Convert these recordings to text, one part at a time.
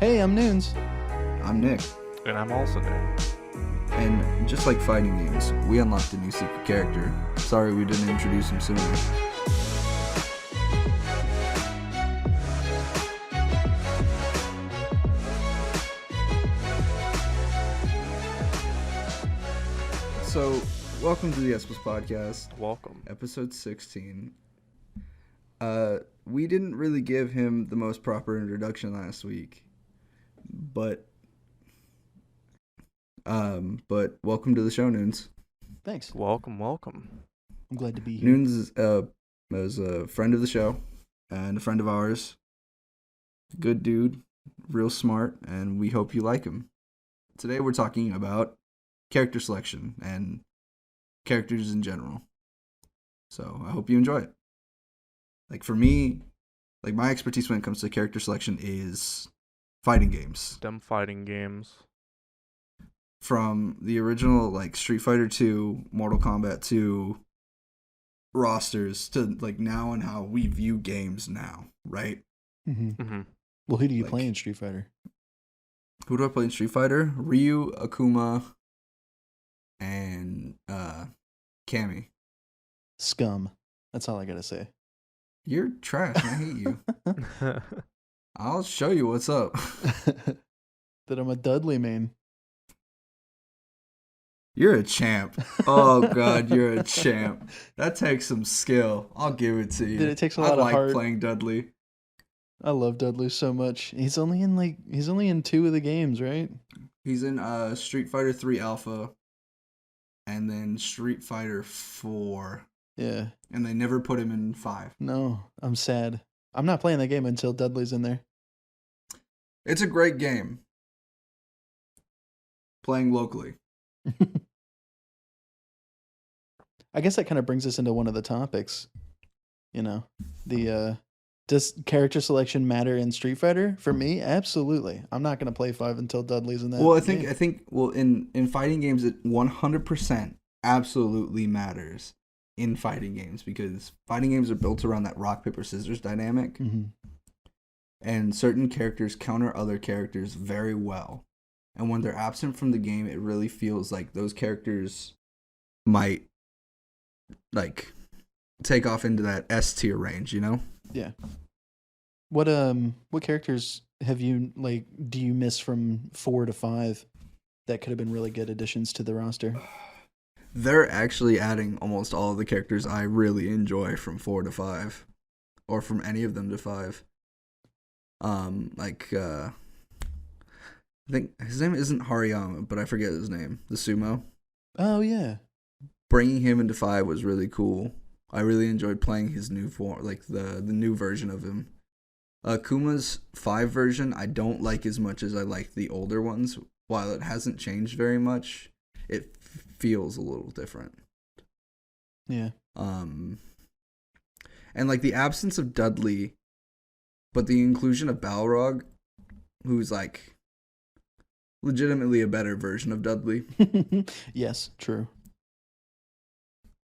Hey, I'm Nunes. I'm Nick. And I'm also Nick. And just like fighting games, we unlocked a new secret character. Sorry we didn't introduce him sooner. So, welcome to the Espos Podcast. Welcome. Episode 16. We didn't really give him the most proper introduction last week. But welcome to the show, Nunes. Thanks. Welcome. I'm glad to be here. Nunes is a friend of the show and a friend of ours. Good dude, real smart, and we hope you like him. Today we're talking about character selection and characters in general. So I hope you enjoy it. Like for me, like my expertise when it comes to character selection is fighting games. Them fighting games. From the original like Street Fighter 2, Mortal Kombat 2 rosters to like now and how we view games now, right? Well, who do you play in Street Fighter? Who do I play in Street Fighter? Ryu, Akuma, and Cammy. Scum. That's all I gotta say. You're trash. I hate you. I'll show you what's up. That I'm a Dudley main. You're a champ. Oh god, you're a champ. That takes some skill. I'll give it to you. Dude, it takes a lot of heart. I like playing Dudley. I love Dudley so much. He's only in 2 of the games, right? He's in Street Fighter 3 Alpha and then Street Fighter 4. Yeah. And they never put him in 5. No, I'm sad. I'm not playing that game until Dudley's in there. It's a great game. Playing locally. I guess that kind of brings us into one of the topics. You know, does character selection matter in Street Fighter? For me, absolutely. I'm not going to play 5 until Dudley's in that. Well, I game. think in fighting games it 100% absolutely matters in fighting games because fighting games are built around that rock paper scissors dynamic. Mm-hmm. And certain characters counter other characters very well. And when they're absent from the game, it really feels like those characters might like take off into that S tier range, you know? Yeah. What characters do you miss from 4 to 5 that could have been really good additions to the roster? They're actually adding almost all of the characters I really enjoy from 4 to 5 or from any of them to 5. I think his name isn't Hariyama, but I forget his name. The sumo. Oh yeah. Bringing him into 5 was really cool. I really enjoyed playing his new form, like the new version of him. Kuma's 5 version, I don't like as much as I like the older ones. While it hasn't changed very much, it feels a little different. Yeah. And like the absence of Dudley, but the inclusion of Balrog, who's like legitimately a better version of Dudley. Yes, true.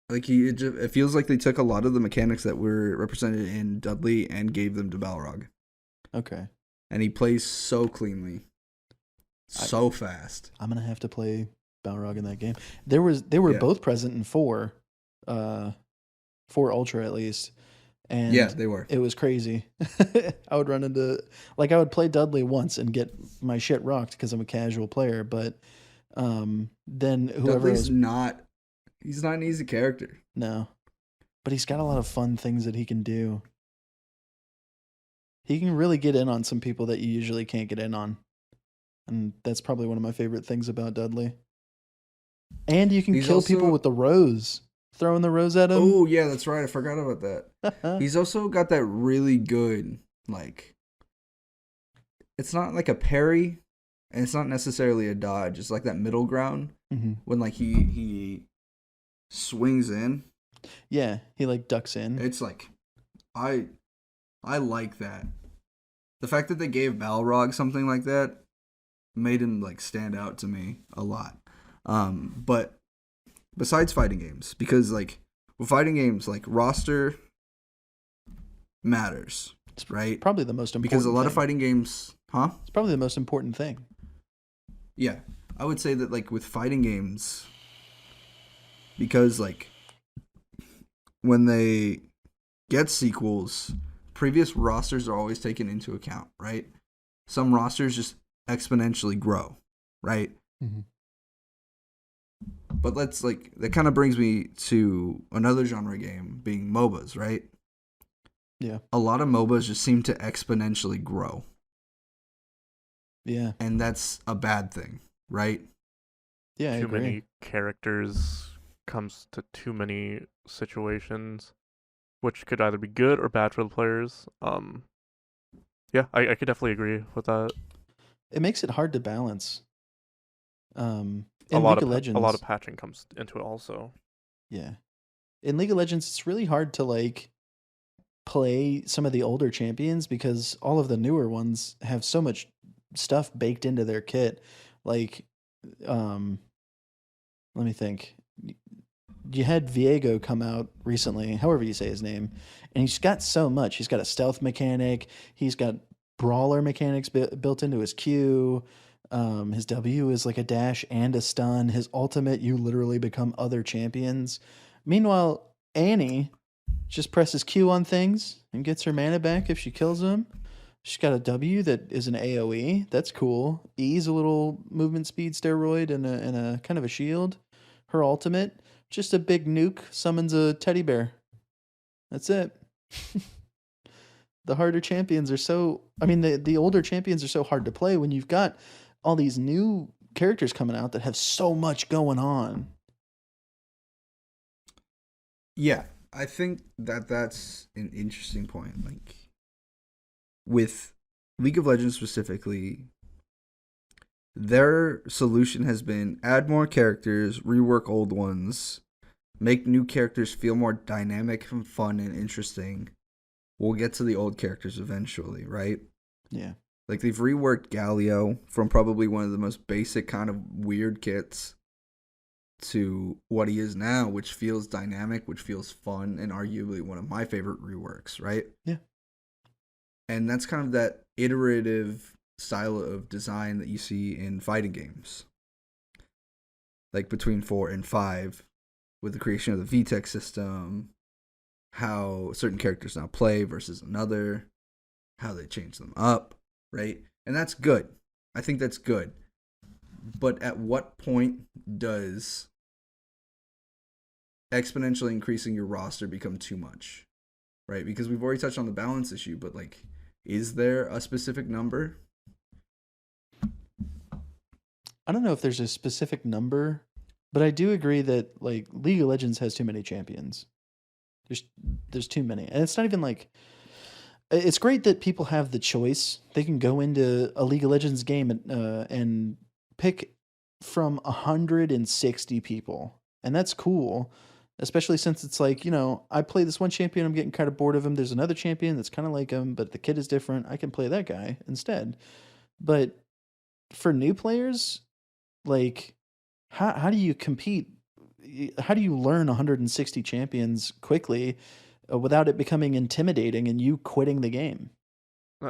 Like it feels like they took a lot of the mechanics that were represented in Dudley and gave them to Balrog. Okay. And he plays so cleanly, so fast. I'm gonna have to play Balrog in that game. They were both present in 4 Ultra at least. And yeah, they were. It was crazy. I would run into I would play Dudley once and get my shit rocked because I'm a casual player, but then whoever he's not an easy character. No. But he's got a lot of fun things that he can do. He can really get in on some people that you usually can't get in on. And that's probably one of my favorite things about Dudley. And you can kill people with the rose. Throwing the rose at him. Oh, yeah, that's right. I forgot about that. He's also got that really good, like, it's not like a parry, and it's not necessarily a dodge. It's like that middle ground when, like, he swings in. Yeah, he, like, ducks in. It's like, I like that. The fact that they gave Balrog something like that made him, like, stand out to me a lot. But besides fighting games, because like with fighting games, like roster matters, right? Probably the most important because a lot thing. of fighting games Huh? It's probably the most important thing. Yeah. I would say that, like, with fighting games, because, like, when they get sequels, previous rosters are always taken into account, right? Some rosters just exponentially grow, right? Mm-hmm. But that kind of brings me to another genre game, being MOBAs, right? Yeah. A lot of MOBAs just seem to exponentially grow, Yeah. and that's a bad thing, right? Yeah, I Too agree. many characters comes to too many situations, which could either be good or bad for the players. Yeah, I could definitely agree with that. It makes it hard to balance. A In lot League of of a lot of Legends, patching comes into it also. yeah. In League of Legends, it's really hard to like play some of the older champions because all of the newer ones have so much stuff baked into their kit. Like, um, let me think. You had Viego come out recently, however you say his name, and he's got so much. He's got a stealth mechanic. He's got brawler mechanics built into his Q. His W is like a dash and a stun. His ultimate, you literally become other champions. Meanwhile, Annie just presses Q on things and gets her mana back if she kills them. She's got a W that is an AoE. That's cool. E's a little movement speed steroid and a kind of a shield. Her ultimate, just a big nuke, summons a teddy bear. That's it. The harder champions are so. I mean, the older champions are so hard to play when you've got all these new characters coming out that have so much going on. Yeah, I think that that's an interesting point. Like, with League of Legends specifically, their solution has been add more characters, rework old ones, make new characters feel more dynamic and fun and interesting. We'll get to the old characters eventually, right? Yeah. Like, they've reworked Galio from probably one of the most basic kind of weird kits to what he is now, which feels dynamic, which feels fun, and arguably one of my favorite reworks, right? Yeah. And that's kind of that iterative style of design that you see in fighting games. Like between 4 and 5, with the creation of the VTech system, how certain characters now play versus another, how they change them up, right? And that's good. I think that's good. But at what point does exponentially increasing your roster become too much? Right? Because we've already touched on the balance issue, but like, is there a specific number? I don't know if there's a specific number, but I do agree that like League of Legends has too many champions. There's there's too many. And it's not even like it's great that people have the choice. They can go into a League of Legends game and pick from 160 people. And that's cool, especially since it's like, I play this one champion, I'm getting kind of bored of him. There's another champion that's kind of like him, but the kit is different. I can play that guy instead. But for new players, like how do you compete? How do you learn 160 champions quickly without it becoming intimidating and you quitting the game?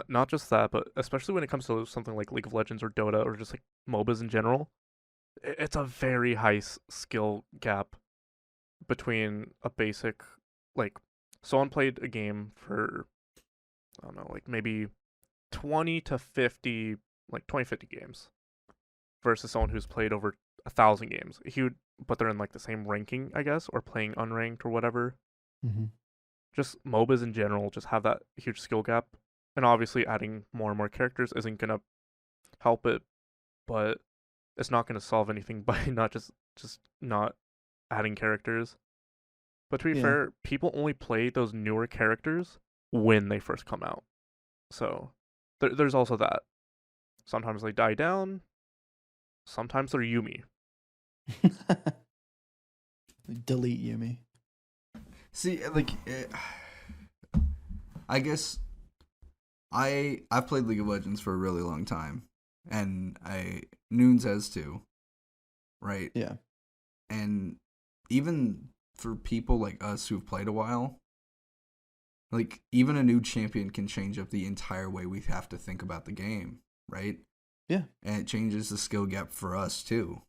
Not just that, but especially when it comes to something like League of Legends or Dota or just like MOBAs in general, it's a very high skill gap between a basic, like, someone played a game for, I don't know, like maybe 20 to 50, like 20, 50 games versus someone who's played over 1,000 games. But they're in like the same ranking, I guess, or playing unranked or whatever. Mm-hmm. Just MOBAs in general just have that huge skill gap. And obviously adding more and more characters isn't going to help it, but it's not going to solve anything by just not adding characters. But to be Yeah. fair, people only play those newer characters when they first come out. So there's also that. Sometimes they die down. Sometimes they're Yumi. Delete Yumi. See, like, I guess I've played League of Legends for a really long time, and Nunes has too, right? Yeah. And even for people like us who've played a while, like, even a new champion can change up the entire way we have to think about the game, right? Yeah. And it changes the skill gap for us too.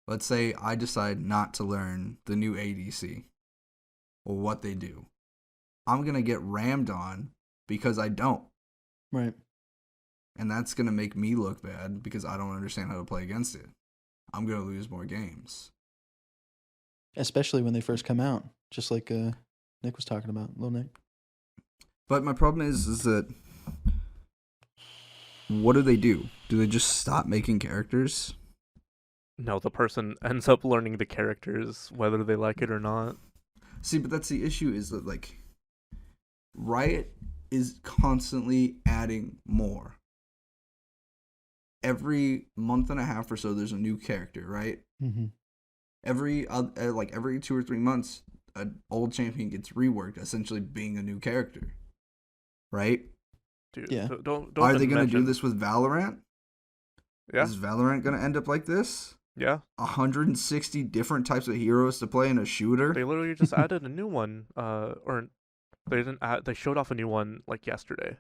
Let's say I decide not to learn the new ADC or what they do. I'm going to get rammed on because I don't. Right. And that's going to make me look bad because I don't understand how to play against it. I'm going to lose more games. Especially when they first come out, just like Nick was talking about, Lil Nick. But my problem is that what do? Do they just stop making characters? No, the person ends up learning the characters whether they like it or not. See, but that's the issue is that, like, Riot is constantly adding more. Every month and a half or so, there's a new character, right? Mm-hmm. Every 2 or 3 months, an old champion gets reworked, essentially being a new character, right? Dude, Yeah. Don't Are they going to mention- do this with Valorant? Yeah. Is Valorant going to end up like this? Yeah. 160 different types of heroes to play in a shooter? They literally just added a new one. Or they didn't add. They showed off a new one like yesterday,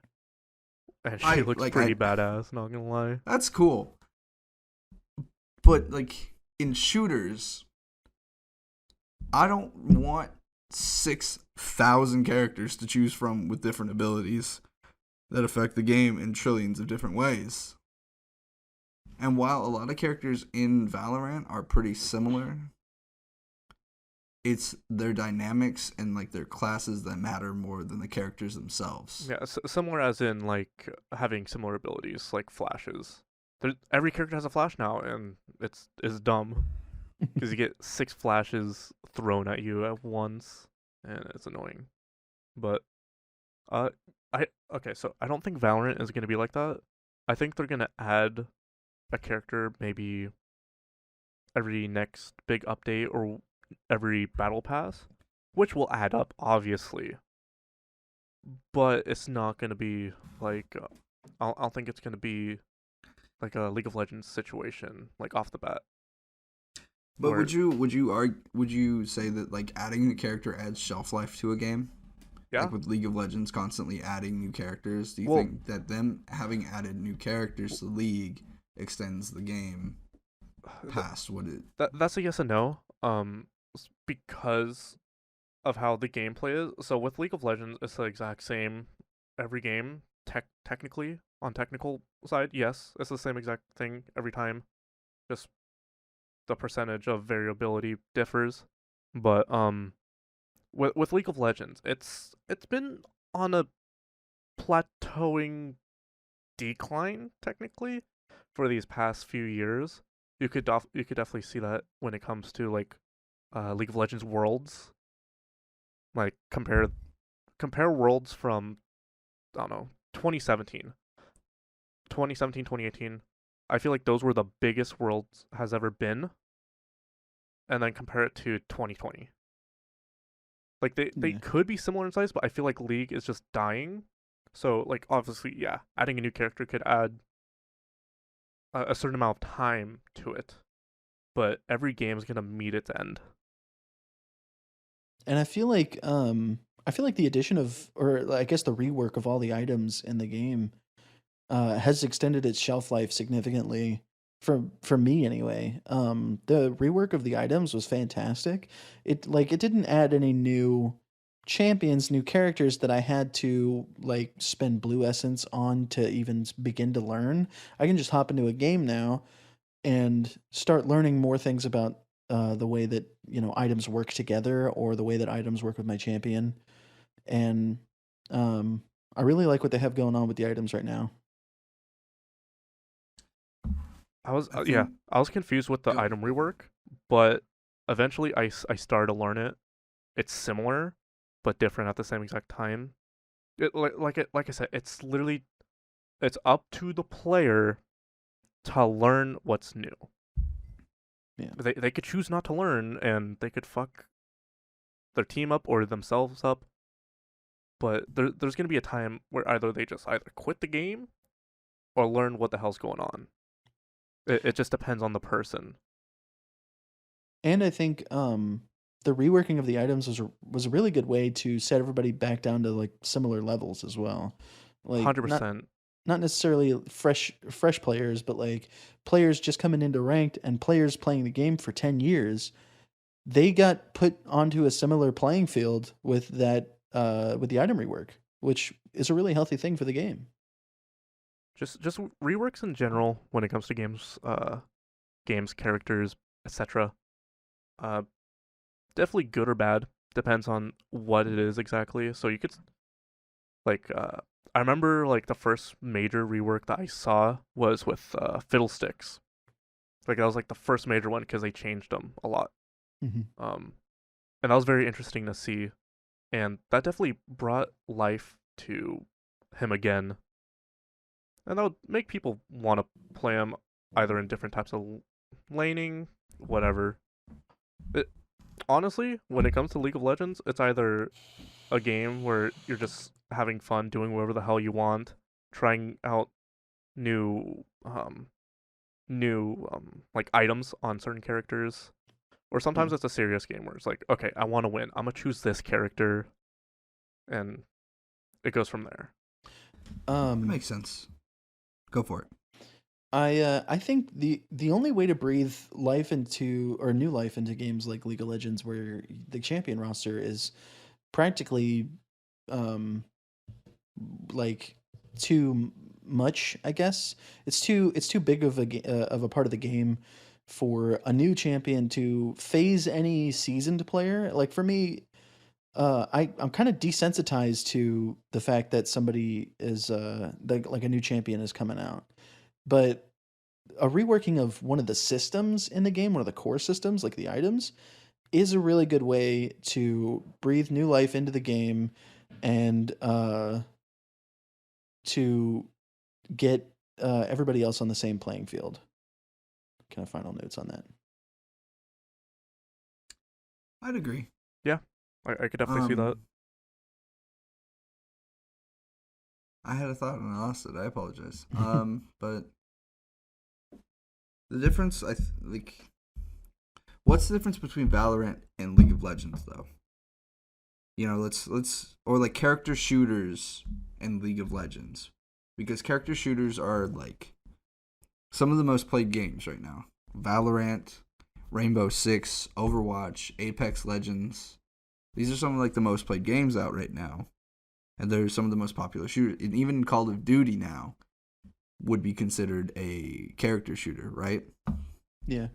and she looks pretty badass. Not gonna lie. That's cool. But, like, in shooters, I don't want 6,000 characters to choose from with different abilities that affect the game in trillions of different ways. And while a lot of characters in Valorant are pretty similar, it's their dynamics and, like, their classes that matter more than the characters themselves. Yeah, similar as in like having similar abilities, like flashes. Every character has a flash now, and it's dumb because you get 6 flashes thrown at you at once, and it's annoying. But so I don't think Valorant is gonna be like that. I think they're gonna add a character maybe every next big update or every battle pass, which will add up obviously, but it's not gonna be like I don't think it's gonna be like a League of Legends situation like off the bat. But would you say that, like, adding a character adds shelf life to a game? Yeah. Like with League of Legends constantly adding new characters, do you think that them having added new characters to League extends the game past what it? That's a yes and no. Because of how the gameplay is. So with League of Legends, it's the exact same every game. Technically, on technical side, yes, it's the same exact thing every time. Just the percentage of variability differs. But with League of Legends, it's been on a plateauing decline technically for these past few years. You could definitely see that when it comes to like League of Legends Worlds. Like compare Worlds from, I don't know, 2017, 2018. I feel like those were the biggest Worlds has ever been. And then compare it to 2020. Like they could be similar in size, but I feel like League is just dying. So like obviously, yeah, adding a new character could add a certain amount of time to it, but every game is gonna meet its end. And I feel like the addition of, or I guess the rework of all the items in the game has extended its shelf life significantly for me anyway. The rework of the items was fantastic. It didn't add any new champions, new characters that I had to like spend blue essence on to even begin to learn. I can just hop into a game now and start learning more things about the way that items work together, or the way that items work with my champion. And I really like what they have going on with the items right now. I was confused with the item rework, but eventually I started to learn it. It's similar, but different at the same exact time. Like I said, it's literally, it's up to the player to learn what's new. Yeah. They could choose not to learn, and they could fuck their team up or themselves up. But there's gonna be a time where either they just either quit the game or learn what the hell's going on. It just depends on the person. And I think the reworking of the items was a really good way to set everybody back down to like similar levels as well. Like 100%. not necessarily fresh players, but like players just coming into ranked and players playing the game for 10 years, they got put onto a similar playing field with that with the item rework, which is a really healthy thing for the game. Just reworks in general when it comes to games, characters, etc. Uh, Definitely good or bad. Depends on what it is exactly. So you could like I remember like the first major rework that I saw was with Fiddlesticks. Like that was like the first major one because they changed them a lot. Mm-hmm. And that was very interesting to see, and that definitely brought life to him again, and that would make people want to play him either in different types of laning, whatever. It, Honestly, when it comes to League of Legends, it's either a game where you're just having fun doing whatever the hell you want, trying out new like items on certain characters, or sometimes Yeah. it's a serious game where it's like, okay, I want to win. I'm gonna choose this character, and it goes from there. That makes sense. Go for it. I think the only way to breathe life into or new life into games like League of Legends, where the champion roster is practically um like too much, I guess it's too big of a part of the game for a new champion to phase any seasoned player. Like for me, I'm kind of desensitized to the fact that somebody is like a new champion is coming out, but a reworking of one of the systems in the game, one of the core systems, like the items, is a really good way to breathe new life into the game and to get everybody else on the same playing field. Kind of final notes on that. I'd agree. Yeah, I could definitely see that. I had a thought and I lost it. I apologize. But the difference, like, what's the difference between Valorant and League of Legends, though? You know, let's or like character shooters and League of Legends, because character shooters are like some of the most played games right now. Valorant, Rainbow Six, Overwatch, Apex Legends. These are some of like the most played games out right now, and they're some of the most popular shooters. And even Call of Duty now would be considered a character shooter, right? Yeah.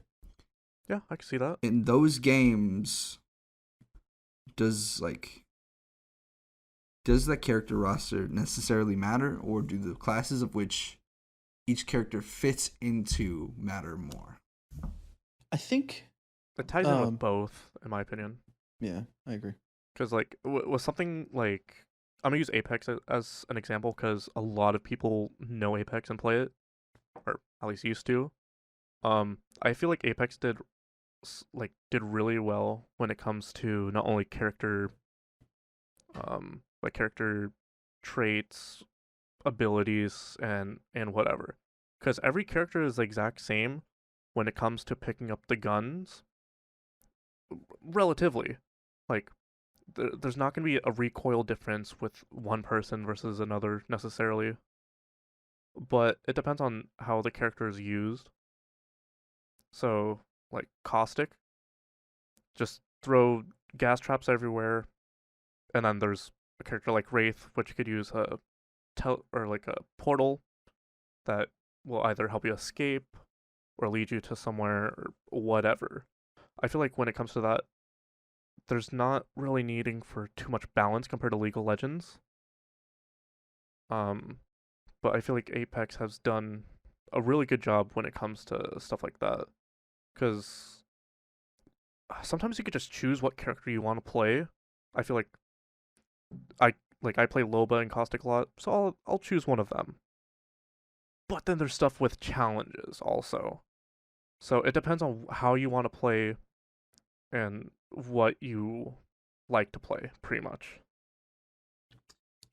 Yeah, I can see that. In those games, does that character roster necessarily matter, or do the classes of which each character fits into matter more? I think It ties in with both, in my opinion. yeah, I agree. Because like with something like I'm gonna use Apex as an example because a lot of people know Apex and play it, or at least used to. I feel like Apex did really well when it comes to not only character traits, abilities, and whatever. Because every character is the exact same when it comes to picking up the guns, relatively. Like, there's not going to be a recoil difference with one person versus another necessarily. But it depends on how the character is used. So, like, Caustic, just throw gas traps everywhere. And then there's a character like Wraith, which could use a portal that will either help you escape or lead you to somewhere or whatever. I feel like when it comes to that, there's not really needing for too much balance compared to League of Legends. But I feel like Apex has done a really good job when it comes to stuff like that. Because sometimes you could just choose what character you want to play. I feel like I play Loba and Caustic a lot, so I'll choose one of them. But then there's stuff with challenges also. So it depends on how you want to play and what you like to play, pretty much.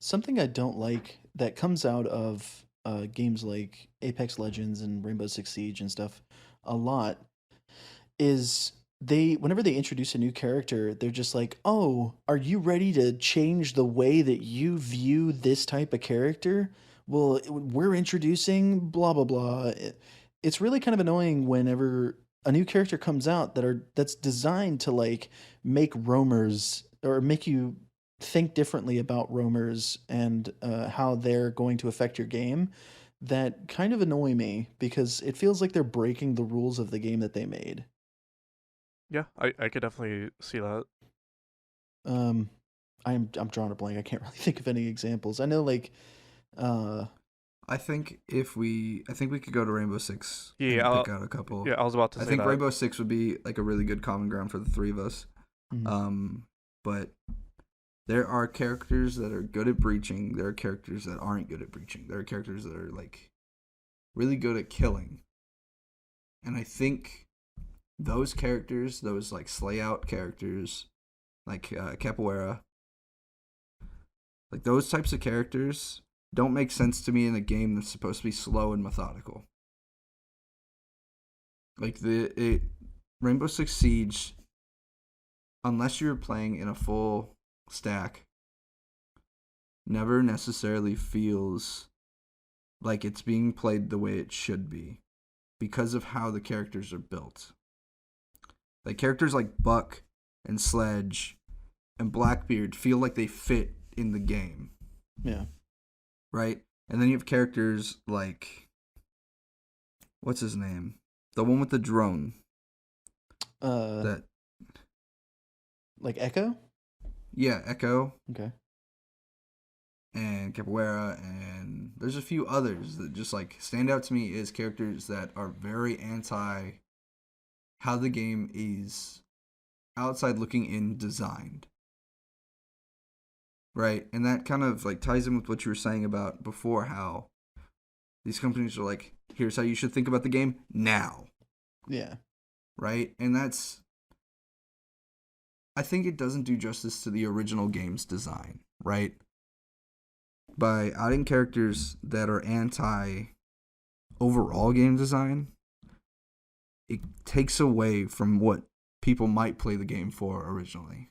Something I don't like that comes out of games like Apex Legends and Rainbow Six Siege and stuff a lot is whenever they introduce a new character, they're just like, "Oh, are you ready to change the way that you view this type of character? well, we're introducing blah blah blah. It's really kind of annoying whenever a new character comes out that's designed to like make roamers or make you think differently about roamers and how they're going to affect your game. That kind of annoy me because it feels like they're breaking the rules of the game that they made. Yeah, I could definitely see that. Um, I'm drawing a blank. I can't really think of any examples. I know like uh I think I think we could go to Rainbow Six Yeah, and pick out a couple. yeah, I was about to I say think that. Rainbow Six would be like a really good common ground for the three of us. mhm. But there are characters that are good at breaching. There are characters that aren't good at breaching. There are characters that are like really good at killing. And I think those characters, those like slay out characters, like Capoeira, like those types of characters don't make sense to me in a game that's supposed to be slow and methodical. Like Rainbow Six Siege, unless you're playing in a full stack, never necessarily feels like it's being played the way it should be because of how the characters are built. Like characters like Buck and Sledge and Blackbeard feel like they fit in the game, Yeah. right? And then you have characters like what's his name? The one with the drone. That Like Echo? yeah, Echo Okay. and Capoeira, and there's a few others that just like stand out to me as characters that are very anti how the game is outside looking in designed. Right? And that kind of like ties in with what you were saying about before, how these companies are like, here's how you should think about the game now. Yeah. Right? And that's I think it doesn't do justice to the original game's design, right? By adding characters that are anti overall game design, it takes away from what people might play the game for originally.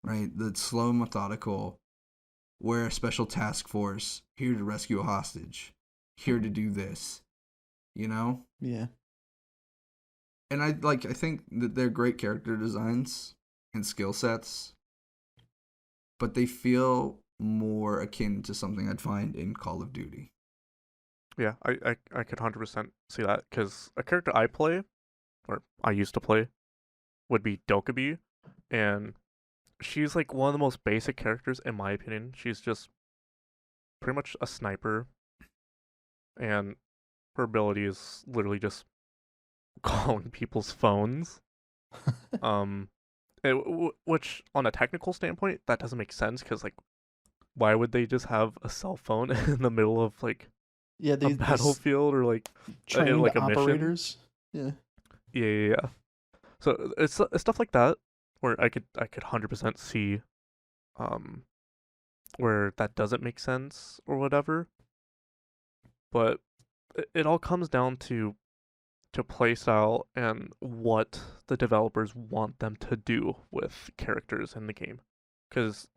Right? The slow, methodical, we're a special task force here to rescue a hostage, here to do this, you know? Yeah. And I think that they're great character designs and skill sets, but they feel more akin to something I'd find in Call of Duty. Yeah, I could 100% see that because a character I play, or I used to play, would be Dokkaebi, and she's like one of the most basic characters in my opinion. She's just pretty much a sniper, and her ability is literally just calling people's phones. Um, which on a technical standpoint that doesn't make sense because like, why would they just have a cell phone in the middle of like Yeah, a these battlefield or like trained like a mission? operators. Yeah. Yeah. So it's stuff like that where I could 100% see where that doesn't make sense or whatever. But it all comes down to playstyle and what the developers want them to do with characters in the game. Because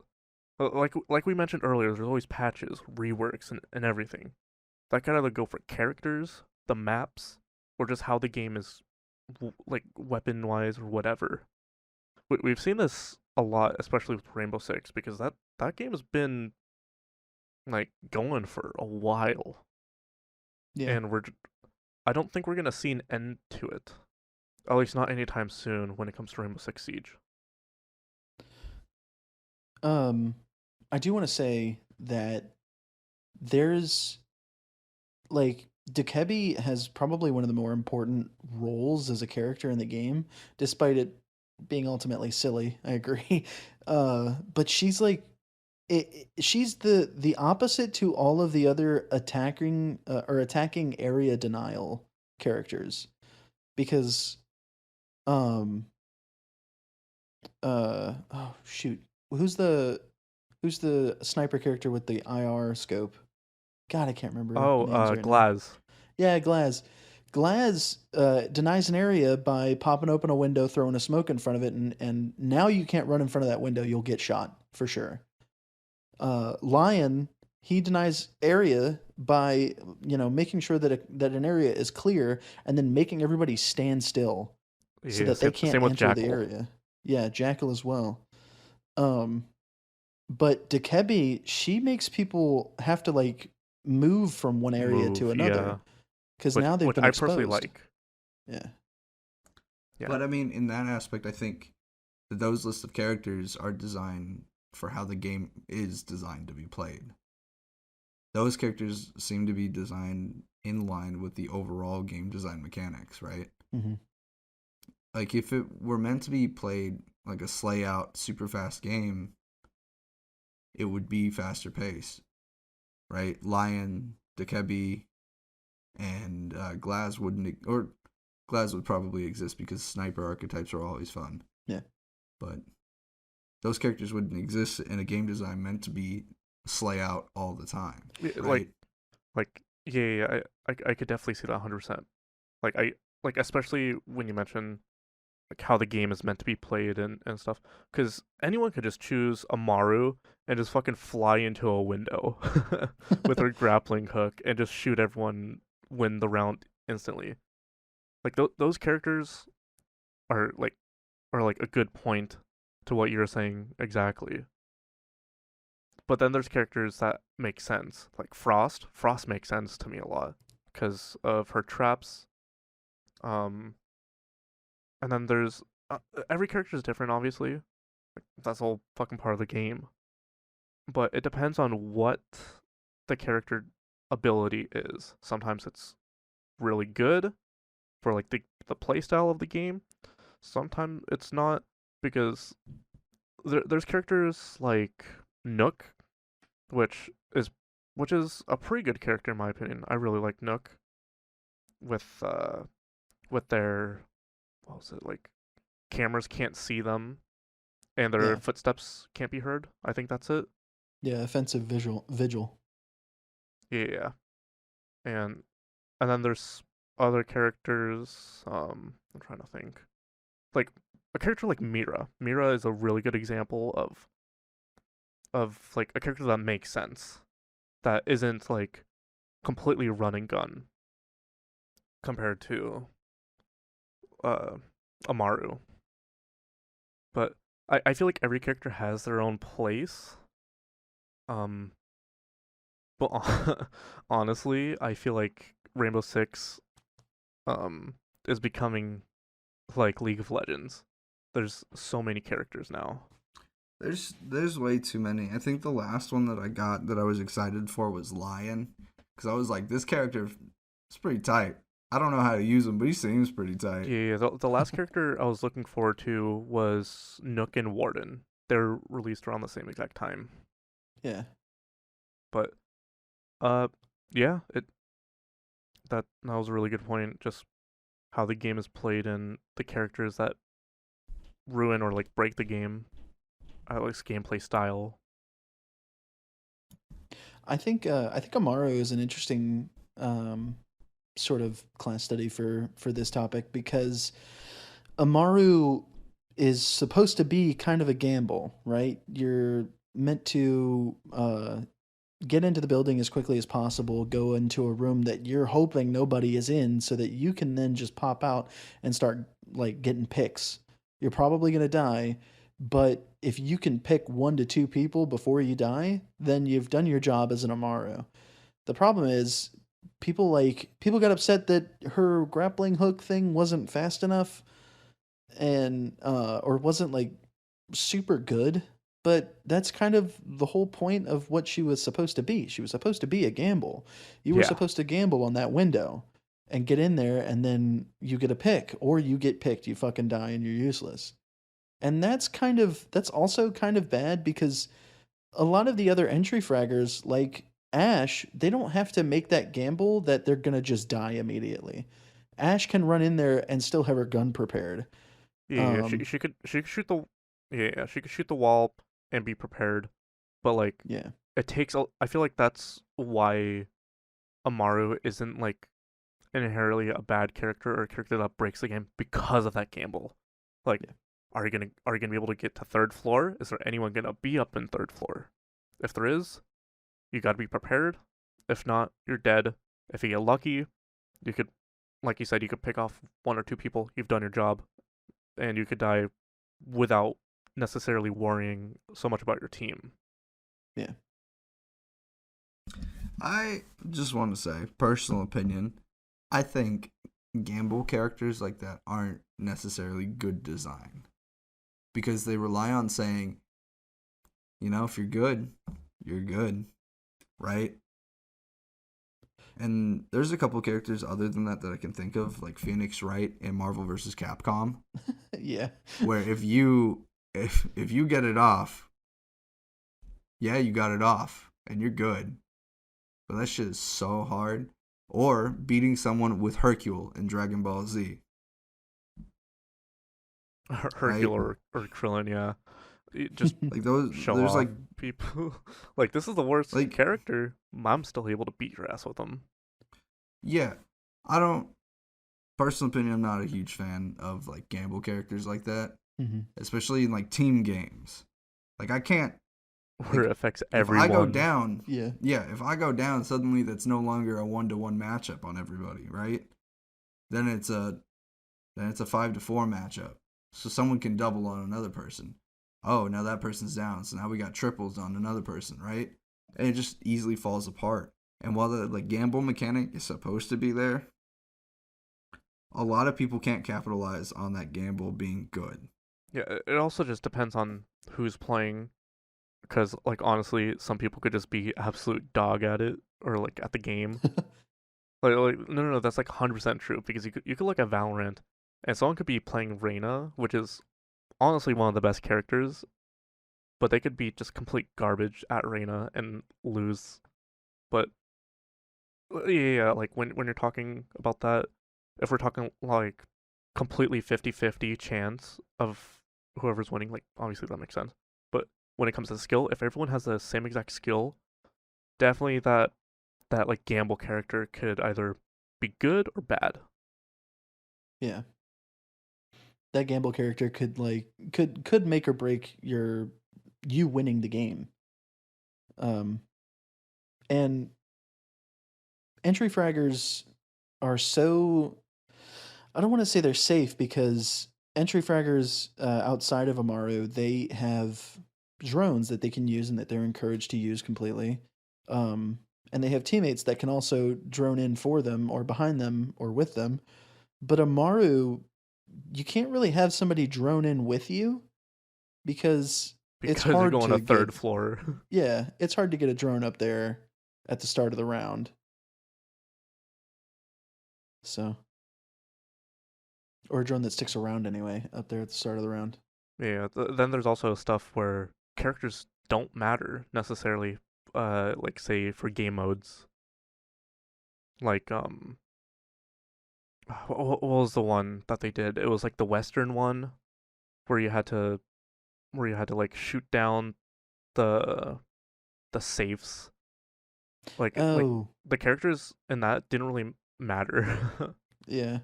like we mentioned earlier, there's always patches, reworks, and everything. That could either go for characters, the maps, or just how the game is like weapon wise or whatever. We've seen this a lot, especially with Rainbow Six, because that game has been like going for a while, Yeah. and I don't think we're gonna see an end to it, at least not anytime soon when it comes to Rainbow Six Siege. I do want to say that there's like Dokkaebi has probably one of the more important roles as a character in the game, despite it being ultimately silly. I agree. But she's like she's the opposite to all of the other attacking area denial characters because um oh shoot, who's the sniper character with the IR scope? God, I can't remember Oh, names right now. Glaz. Yeah, Glaz. Glaz denies an area by popping open a window, throwing a smoke in front of it, and now you can't run in front of that window. You'll get shot for sure. Lion He denies area by, making sure that an area is clear and then making everybody stand still so Yeah, that they same, can't same with enter the Jackal. area. Yeah, Jackal as well. Um, but Dekebi, she makes people have to like move from one area to Move, another yeah. because Which now they've which been I personally exposed. like. Yeah. Yeah. But I mean, in that aspect, I think that those lists of characters are designed for how the game is designed to be played. Those characters seem to be designed in line with the overall game design mechanics, right? Hmm. Like if it were meant to be played like a slay out super fast game, it would be faster pace, right? Lion, Dekebi, and Glaz wouldn't, or Glaz would probably exist because sniper archetypes are always fun. Yeah. But those characters wouldn't exist in a game design meant to be slay out all the time, Yeah, right? yeah, I could definitely see that 100%. I like especially when you mention like how the game is meant to be played and stuff. Because anyone could just choose a Maru and just fucking fly into a window with her grappling hook and just shoot everyone, win the round instantly. Like those characters are like a good point to what you're saying exactly. But then there's characters that make sense, like Frost. Frost makes sense to me a lot because of her traps. Um, and then there's every character is different, obviously. Like, that's all fucking part of the game. But it depends on what the character ability is. Sometimes it's really good for like the playstyle of the game. Sometimes it's not because there's characters like Nook, which is which is a pretty good character in my opinion. I really like Nook with their what was it like cameras can't see them and their Yeah. footsteps can't be heard. I think that's it. Yeah. Offensive visual vigil. Yeah, and then there's other characters. I'm trying to think. Like a character like Mira. Mira is a really good example of like a character that makes sense. That isn't like completely run and gun compared to uh Amaru. But I feel like every character has their own place. Um, but honestly, I feel like Rainbow Six um is becoming like League of Legends. There's so many characters now. There's way too many. I think the last one that I got that I was excited for was Lion, because I was like, this character is pretty tight. I don't know how to use him, but he seems pretty tight. Yeah, the last character I was looking forward to was Nook and Warden. They're released around the same exact time. Yeah. But uh yeah, that was a really good point. Just how the game is played and the characters that ruin or like break the game, at least gameplay style. I think Amaru is an interesting sort of class study for this topic because Amaru is supposed to be kind of a gamble, right? You're meant to get into the building as quickly as possible, go into a room that you're hoping nobody is in, so that you can then just pop out and start like getting picks. You're probably gonna die, but if you can pick 1 to 2 people before you die, then you've done your job as an Amaru. The problem is people got upset that her grappling hook thing wasn't fast enough and or wasn't like super good, but that's kind of the whole point of what she was supposed to be. She was supposed to be a gamble. You were Yeah. supposed to gamble on that window and get in there, and then you get a pick, or you get picked, you fucking die and you're useless. And that's also kind of bad because a lot of the other entry fraggers like Ash, they don't have to make that gamble that they're going to just die immediately. Ash can run in there and still have her gun prepared. Yeah, Um she could shoot the she could shoot the wall and be prepared. But like yeah. it takes I feel like that's why Amaru isn't like inherently a bad character or a character that breaks the game because of that gamble. Like, Yeah. are you gonna be able to get to third floor? Is there anyone gonna be up in third floor? If there is, you got to be prepared. If not, you're dead. If you get lucky, you could, like you said, you could pick off one or two people. You've done your job, and you could die without necessarily worrying so much about your team. Yeah. I just want to say, personal opinion, I think gamble characters like that aren't necessarily good design. Because they rely on saying, if you're good, you're good, right? And there's a couple characters other than that I can think of, like Phoenix Wright in Marvel vs. Capcom, Yeah. where if you get it off, yeah, you got it off, and you're good. But that shit is so hard. Or beating someone with Hercule in Dragon Ball Z. Hercule or Krillin, yeah. Just like those, show there's off like people. Like, this is the worst Like- character. I'm still able to beat your ass with them. yeah, I don't. Personal opinion, I'm not a huge fan of like gamble characters like that, Mm-hmm. especially in like team games. Like I can't. Where it affects everyone. If I go down, Yeah. if I go down, suddenly that's no longer a 1-to-1 matchup on everybody, right? Then it's a 5-to-4 matchup. So someone can double on another person. Oh, now that person's down, so now we got triples on another person, right? And it just easily falls apart. And while the like gamble mechanic is supposed to be there, a lot of people can't capitalize on that gamble being good. Yeah, it also just depends on who's playing. Because, like, honestly, some people could just be absolute dog at it, or, like, at the game. No, that's, like, 100% true. Because you could look at Valorant, and someone could be playing Reyna, which is honestly one of the best characters, but they could be just complete garbage at Reyna and lose. But, yeah, like, when you're talking about that, if we're talking, like, completely 50-50 chance of whoever's winning, like, obviously that makes sense. But when it comes to skill, if everyone has the same exact skill, definitely that like gamble character could either be good or bad. Yeah. That gamble character could make or break you winning the game. And entry fraggers are so, I don't want to say they're safe, because entry fraggers outside of Amaru, they have drones that they can use and that they're encouraged to use completely. And they have teammates that can also drone in for them or behind them or with them. But Amaru, you can't really have somebody drone in with you because it's Because you're hard going to to third get, floor. yeah, it's hard to get a drone up there at the start of the round. So, or a drone that sticks around anyway up there at the start of the round. Yeah, then there's also stuff where characters don't matter necessarily, like say for game modes. Like what was the one that they did? It was like the Western one where you had to like shoot down the safes. Like Oh, the characters in that didn't really matter. yeah.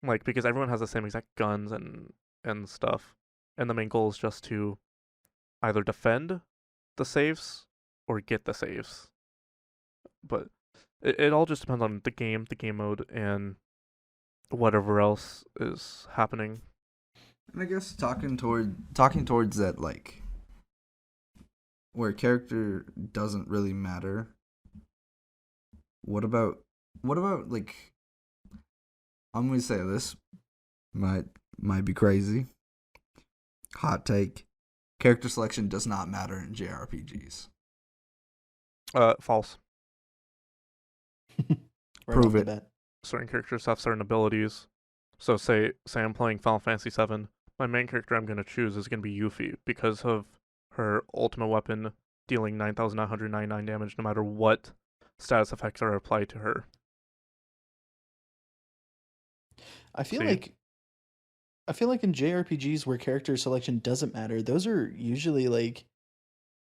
Like because everyone has the same exact guns and stuff. And the main goal is just to either defend the safes or get the safes. But it all just depends on the game mode, and whatever else is happening. And I guess talking towards that, like where character doesn't really matter. What about like, I'm gonna say this might be crazy. Hot take. Character selection does not matter in JRPGs. False. Right Prove off the it. bat. Certain characters have certain abilities. So say I'm playing Final Fantasy VII. My main character I'm going to choose is going to be Yuffie because of her ultimate weapon dealing 9,999 damage no matter what status effects are applied to her. I feel See? like in JRPGs where character selection doesn't matter, those are usually like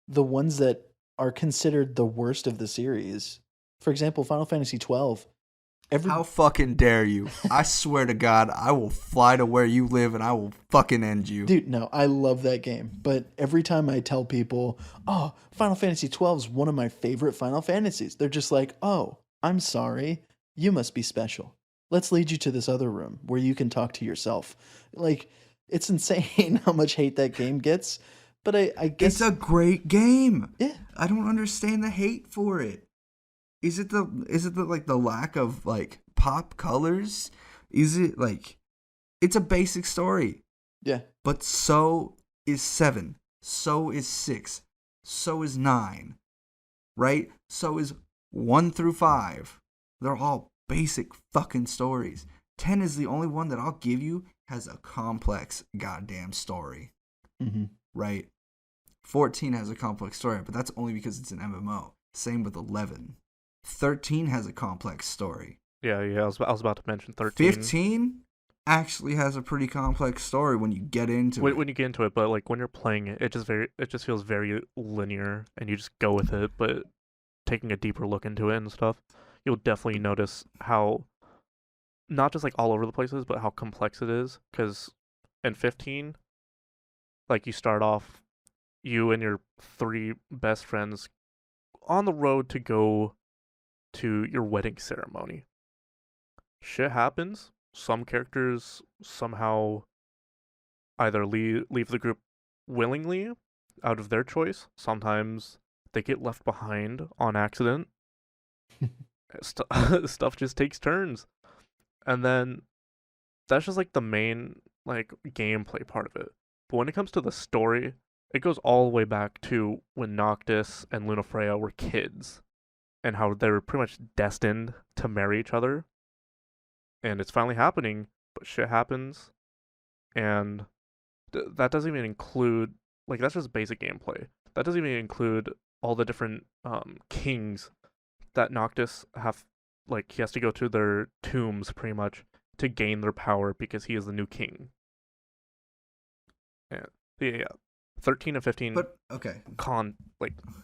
the ones that are considered the worst of the series. For example, Final Fantasy 12. How fucking dare you? I swear to God, I will fly to where you live and I will fucking end you. Dude, no, I love that game. But every time I tell people, oh, Final Fantasy 12 is one of my favorite Final Fantasies, they're just like, oh, I'm sorry. You must be special. Let's lead you to this other room where you can talk to yourself. Like, it's insane how much hate that game gets. But I guess. It's a great game. Yeah. I don't understand the hate for it. Is it the like the lack of like pop colors? Is it like it's a basic story? Yeah. But so is 7. So is 6. So is 9. Right? So is 1 through 5. They're all basic fucking stories. 10 is the only one that I'll give you has a complex goddamn story. Mm-hmm. Right? 14 has a complex story, but that's only because it's an MMO. Same with 11. 13 has a complex story. Yeah, I was about to mention 13. 15 actually has a pretty complex story when you get into it. When you get into it, but like when you're playing it, it just feels very linear, and you just go with it. But taking a deeper look into it and stuff, you'll definitely notice how not just like all over the places, but how complex it is. Because in 15, like you start off, you and your 3 best friends on the road to go to your wedding ceremony. Shit happens. Some characters somehow either leave the group willingly out of their choice. Sometimes they get left behind on accident. Stuff just takes turns. And then that's just like the main like gameplay part of it. But when it comes to the story, it goes all the way back to when Noctis and Lunafreya were kids, and how they were pretty much destined to marry each other. And it's finally happening, but shit happens. And that doesn't even include, like, that's just basic gameplay. That doesn't even include all the different kings that Noctis he has to go to their tombs pretty much to gain their power because he is the new king. And yeah. 13 and 15 But okay.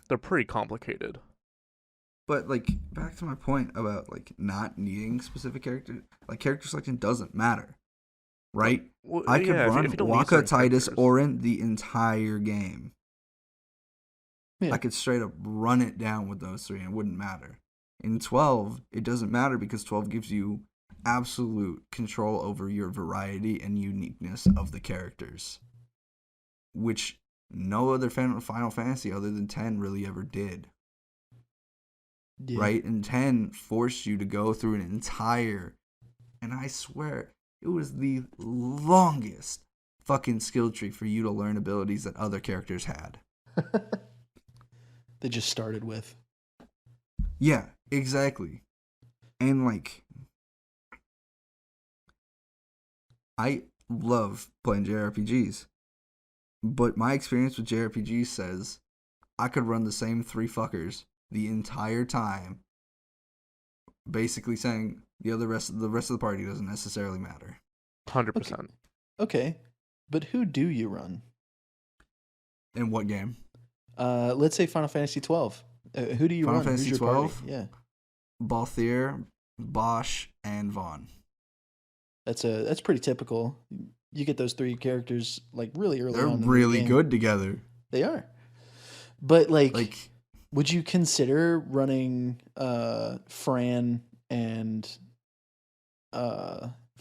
They're pretty complicated. But like back to my point about like not needing specific characters, like character selection doesn't matter. Right? Well, I could run if you don't need Waka, certain Titus, characters. Orin the entire game. Yeah. I could straight up run it down with those 3 and it wouldn't matter. In 12, it doesn't matter because 12 gives you absolute control over your variety and uniqueness of the characters, which no other Final Fantasy other than 10 really ever did. Yeah. Right? And 10 forced you to go through an entire, and I swear, it was the longest fucking skill tree for you to learn abilities that other characters had. They just started with. Yeah, exactly. And like, I love playing JRPGs, but my experience with JRPGs says I could run the same 3 fuckers the entire time, basically saying the rest of the party doesn't necessarily matter. 100%. Okay. But who do you run? In what game? Let's say Final Fantasy 12. Who do you Final run? Fantasy Who's your 12? party? Yeah. Balthier, Bosch, and Vaughn. That's pretty typical. You get those 3 characters like really early They're on. really in the game. good together. They are. But Like, would you consider running Fran,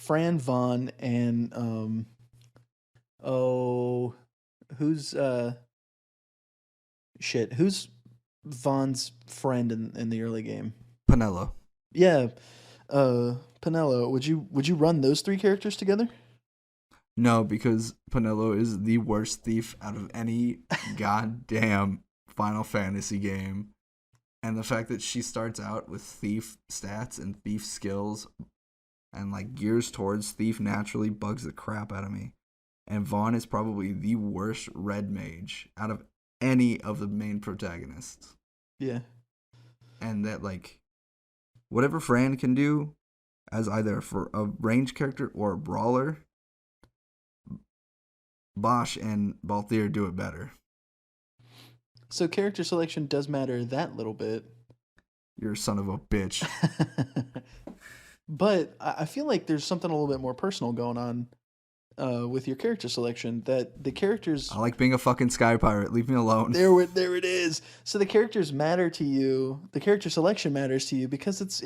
Vaughn, and who's who's Vaughn's friend in the early game? Penelo. Yeah, Penelo. Would you run those 3 characters together? No, because Penelo is the worst thief out of any goddamn Final Fantasy game. And the fact that she starts out with thief stats and thief skills and like gears towards thief naturally bugs the crap out of me. And Vaughn is probably the worst red mage out of any of the main protagonists. Yeah. And that like whatever Fran can do as either for a range character or a brawler, Bosch and Balthier do it better. So character selection does matter that little bit. You're a son of a bitch. But I feel like there's something a little bit more personal going on with your character selection. That the characters I like being a fucking sky pirate. Leave me alone. there it is. So the characters matter to you. The character selection matters to you because it's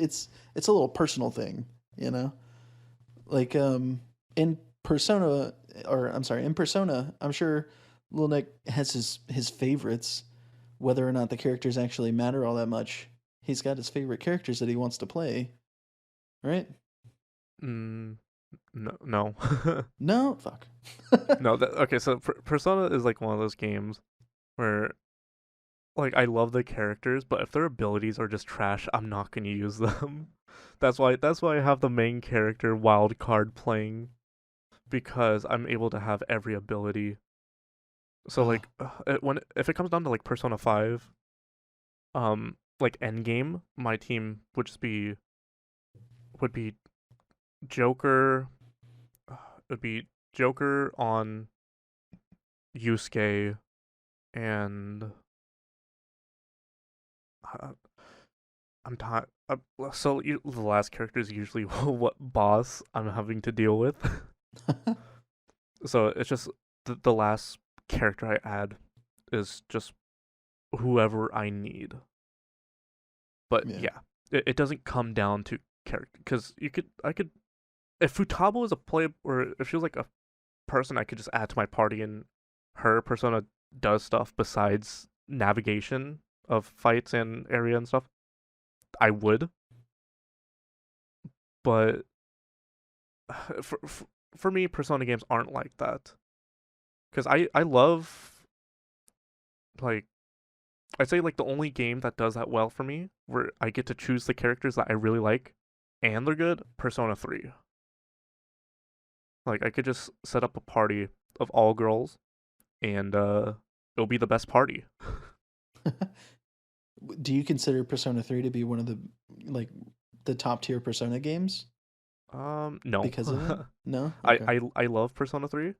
a little personal thing, you know. Like in Persona, or I'm sorry, in Persona, I'm sure Lil Nick has his favorites, whether or not the characters actually matter all that much. He's got his favorite characters that he wants to play, right? Mm, no, no, No, fuck. no. Okay, so Persona is like one of those games where like I love the characters, but if their abilities are just trash, I'm not gonna use them. That's why I have the main character wild card playing, because I'm able to have every ability. So Oh, like if it comes down to like Persona 5, like endgame, my team would be Joker, would be Joker on Yusuke, and uh, I'm tired. So the last character is usually what boss I'm having to deal with. So it's just the last character I add is just whoever I need. But yeah. yeah, it doesn't come down to character, because I could, if Futaba was a play, or if she was like a person I could just add to my party, and her persona does stuff besides navigation of fights and area and stuff, I would. But for me, Persona games aren't like that, because I love, like, I'd say like the only game that does that well for me, where I get to choose the characters that I really like and they're good, Persona 3. Like I could just set up a party of all girls, and it'll be the best party. Do you consider Persona 3 to be one of like the top tier Persona games No. because of that? No? I, Okay. I I love Persona 3.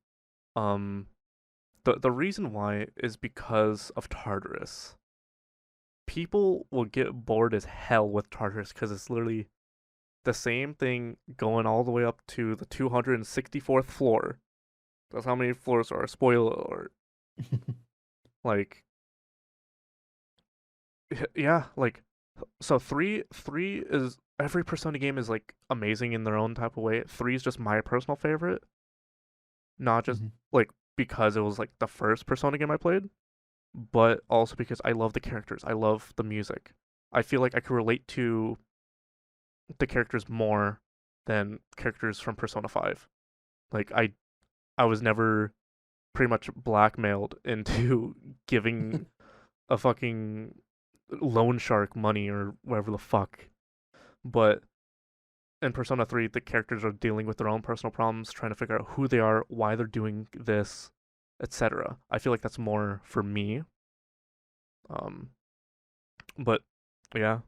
Um the reason why is because of Tartarus. People will get bored as hell with Tartarus because it's literally the same thing going all the way up to the 264th floor. That's how many floors are. Spoiler alert. Like, yeah, like, so three is, every Persona game is like amazing in their own type of way. Three is just my personal favorite, not just Mhm. like because it was like the first Persona game I played, but also because I love the characters. I love the music. I feel like I could relate to the characters more than characters from Persona 5. Like I was never pretty much blackmailed into giving a fucking loan shark money or whatever the fuck. But in Persona 3, the characters are dealing with their own personal problems, trying to figure out who they are, why they're doing this, etc. I feel like that's more for me. Um, but yeah,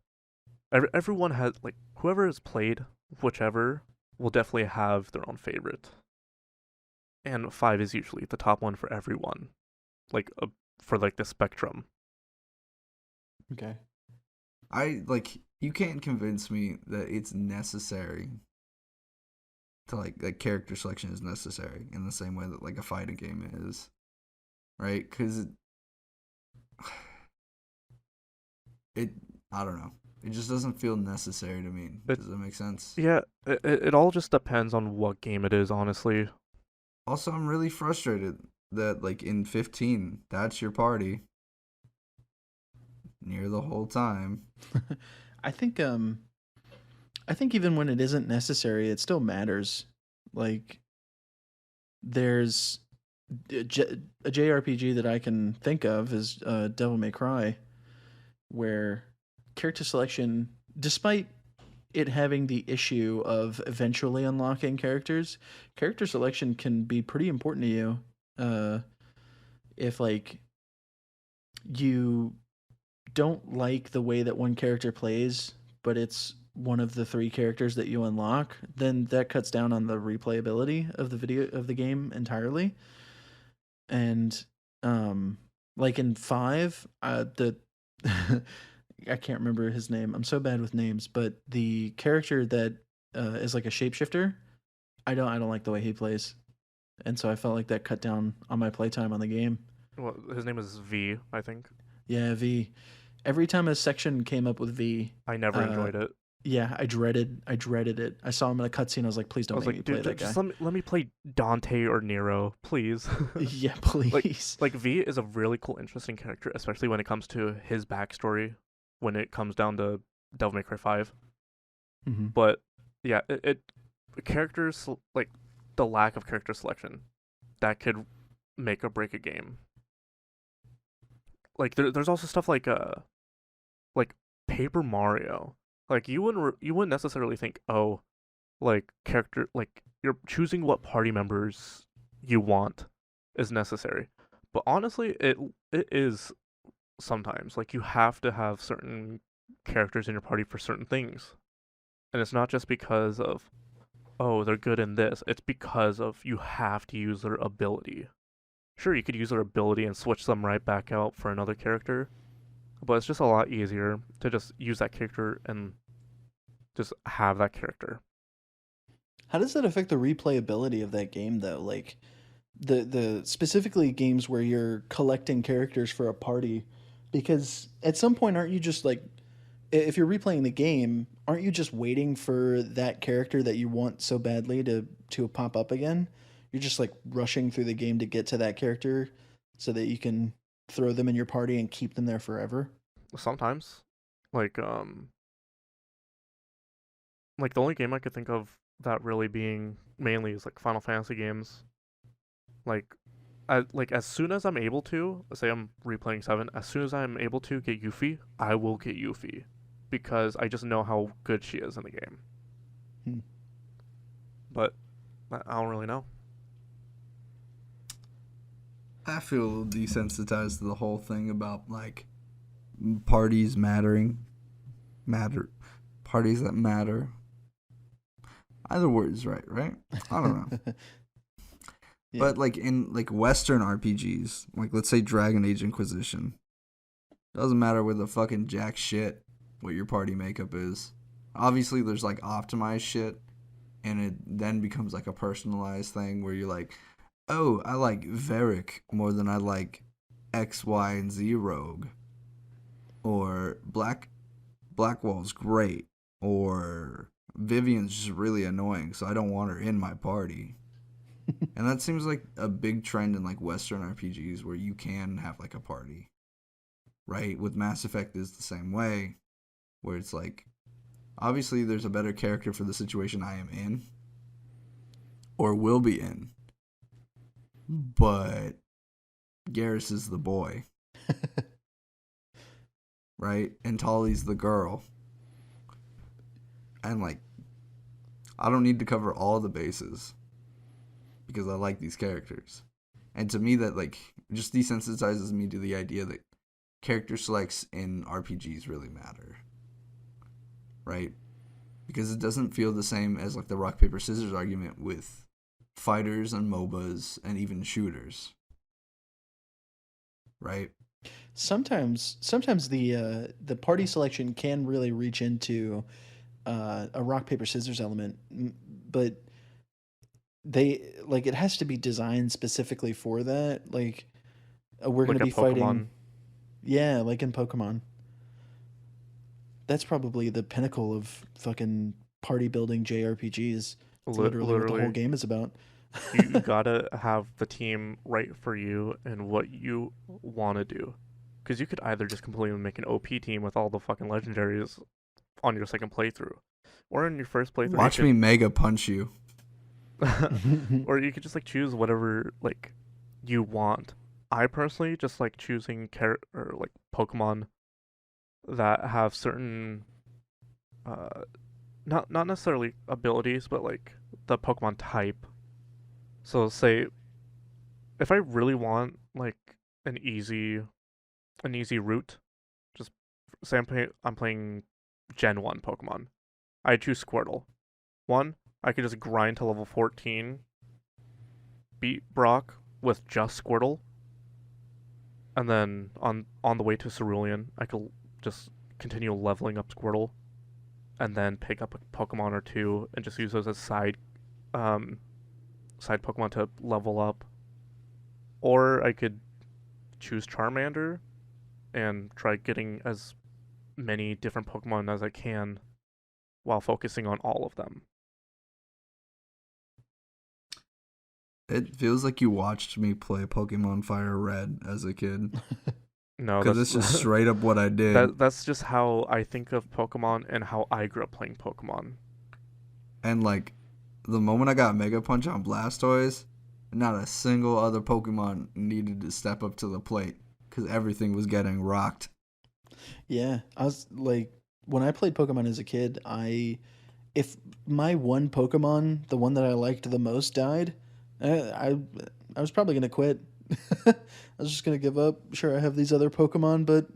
everyone has, like, whoever has played whichever will definitely have their own favorite, and 5 is usually the top one for everyone, like for like the spectrum. Okay. I like you can't convince me that it's necessary to like character selection is necessary in the same way that like a fighting game is, right? Because it I don't know. It just doesn't feel necessary to me. It Does that make sense? Yeah, it all just depends on what game it is, honestly. Also, I'm really frustrated that like in 15, that's your party near the whole time. I think I think even when it isn't necessary, it still matters. Like there's a JRPG that I can think of is Devil May Cry, where character selection, despite it having the issue of eventually unlocking characters, character selection can be pretty important to you. If like you don't like the way that one character plays, but it's one of the three characters that you unlock, then that cuts down on the replayability of the game entirely. And um like in 5, the I can't remember his name. I'm so bad with names, but the character that is like a shapeshifter. I don't like the way he plays, and so I felt like that cut down on my playtime on the game. Well, his name is V, I think. Yeah, V. Every time a section came up with V, I never enjoyed it. yeah, I dreaded it. I saw him in a cutscene. I was like, please I don't was make me like, play dude, that just guy. let me play Dante or Nero, please. Yeah, please. Like V is a really cool, interesting character, especially when it comes to his backstory. When it comes down to Devil May Cry 5, Mm-hmm. but yeah, characters like the lack of character selection that could make or break a game. Like there's also stuff like Paper Mario. Like you wouldn't necessarily think, oh, like character like you're choosing what party members you want is necessary. But honestly, it is sometimes. Like you have to have certain characters in your party for certain things. And it's not just because of, oh, they're good in this. It's because of you have to use their ability. Sure, you could use their ability and switch them right back out for another character, but it's just a lot easier to just use that character and just have that character. How does that affect the replayability of that game though? Like the specifically games where you're collecting characters for a party, because at some point aren't you just like, if you're replaying the game, aren't you just waiting for that character that you want so badly to pop up again? You're just like rushing through the game to get to that character so that you can throw them in your party and keep them there forever. Sometimes, like like the only game I could think of that really being mainly is like Final Fantasy games. Like like as soon as I'm able to, say I'm replaying 7, as soon as I'm able to get Yuffie, I will get Yuffie because I just know how good she is in the game. Hmm. But I don't really know. I feel desensitized to the whole thing about like parties mattering, parties that matter. Either word is right? I don't know. Yeah. But like in like Western RPGs, like let's say Dragon Age Inquisition, doesn't matter with the fucking jack shit what your party makeup is. Obviously, there's like optimized shit, and it then becomes like a personalized thing where you're like, oh, I like Varric more than I like X, Y, and Z rogue, or Blackwall's great, or Vivian's just really annoying, so I don't want her in my party. And that seems like a big trend in like Western RPGs where you can have like a party, right? With Mass Effect is the same way, where it's like, obviously there's a better character for the situation I am in, or will be in, but Garrus is the boy, right? And Tali's the girl. And like, I don't need to cover all the bases because I like these characters. And to me, that like just desensitizes me to the idea that character selects in RPGs really matter, right? Because it doesn't feel the same as like the rock paper scissors argument with fighters and MOBAs and even shooters, right? Sometimes the party selection can really reach into a rock paper scissors element, but they like it has to be designed specifically for that. Like we're Like gonna a be Pokemon. fighting, yeah, like in Pokemon. That's probably the pinnacle of fucking party building JRPGs. It's literally what the whole Literally, game is about. you gotta have the team right for you and what you want to do. Because you could either just completely make an OP team with all the fucking legendaries on your second playthrough, or in your first playthrough, Watch me mega punch you. or you could just like choose whatever like you want. I personally just like choosing or like Pokemon that have certain uh not necessarily abilities, but like the Pokemon type. So say if I really want like an easy route, just say I'm playing Gen 1 Pokemon. I choose Squirtle. One, I could just grind to level 14, beat Brock with just Squirtle, and then on the way to Cerulean, I could just continue leveling up Squirtle, and then pick up a Pokemon or two and just use those as side Pokemon to level up. Or I could choose Charmander and try getting as many different Pokemon as I can while focusing on all of them. It feels like you watched me play Pokemon Fire Red as a kid. No, Because that's it's just straight up what I did. that's just how I think of Pokemon and how I grew up playing Pokemon. And like, the moment I got Mega Punch on Blastoise, not a single other Pokemon needed to step up to the plate because everything was getting rocked. Yeah, I was like, when I played Pokemon as a kid, if my one Pokemon, the one that I liked the most, died, I was probably gonna quit. I was just gonna give up. Sure, I have these other Pokemon, but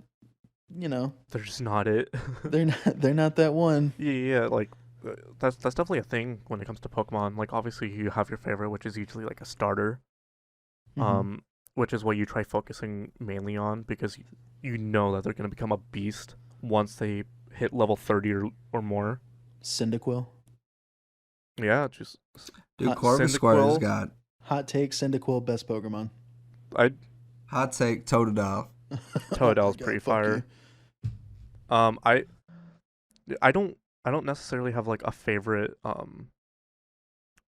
you know, They're just not it. they're not that one. Yeah, like that's definitely a thing when it comes to Pokemon. Like obviously you have your favorite, which is usually like a starter, Mhm. which is what you try focusing mainly on because you know that they're gonna become a beast once they hit level 30 or more. Cyndaquil. Yeah, just Dude, Hot, Corvisquire's Cyndaquil. got hot take: Cyndaquil, best Pokemon. I hot take Totodile. Oh my Totodile pretty god, fuck you. fire. Um, I I don't I don't necessarily have like a favorite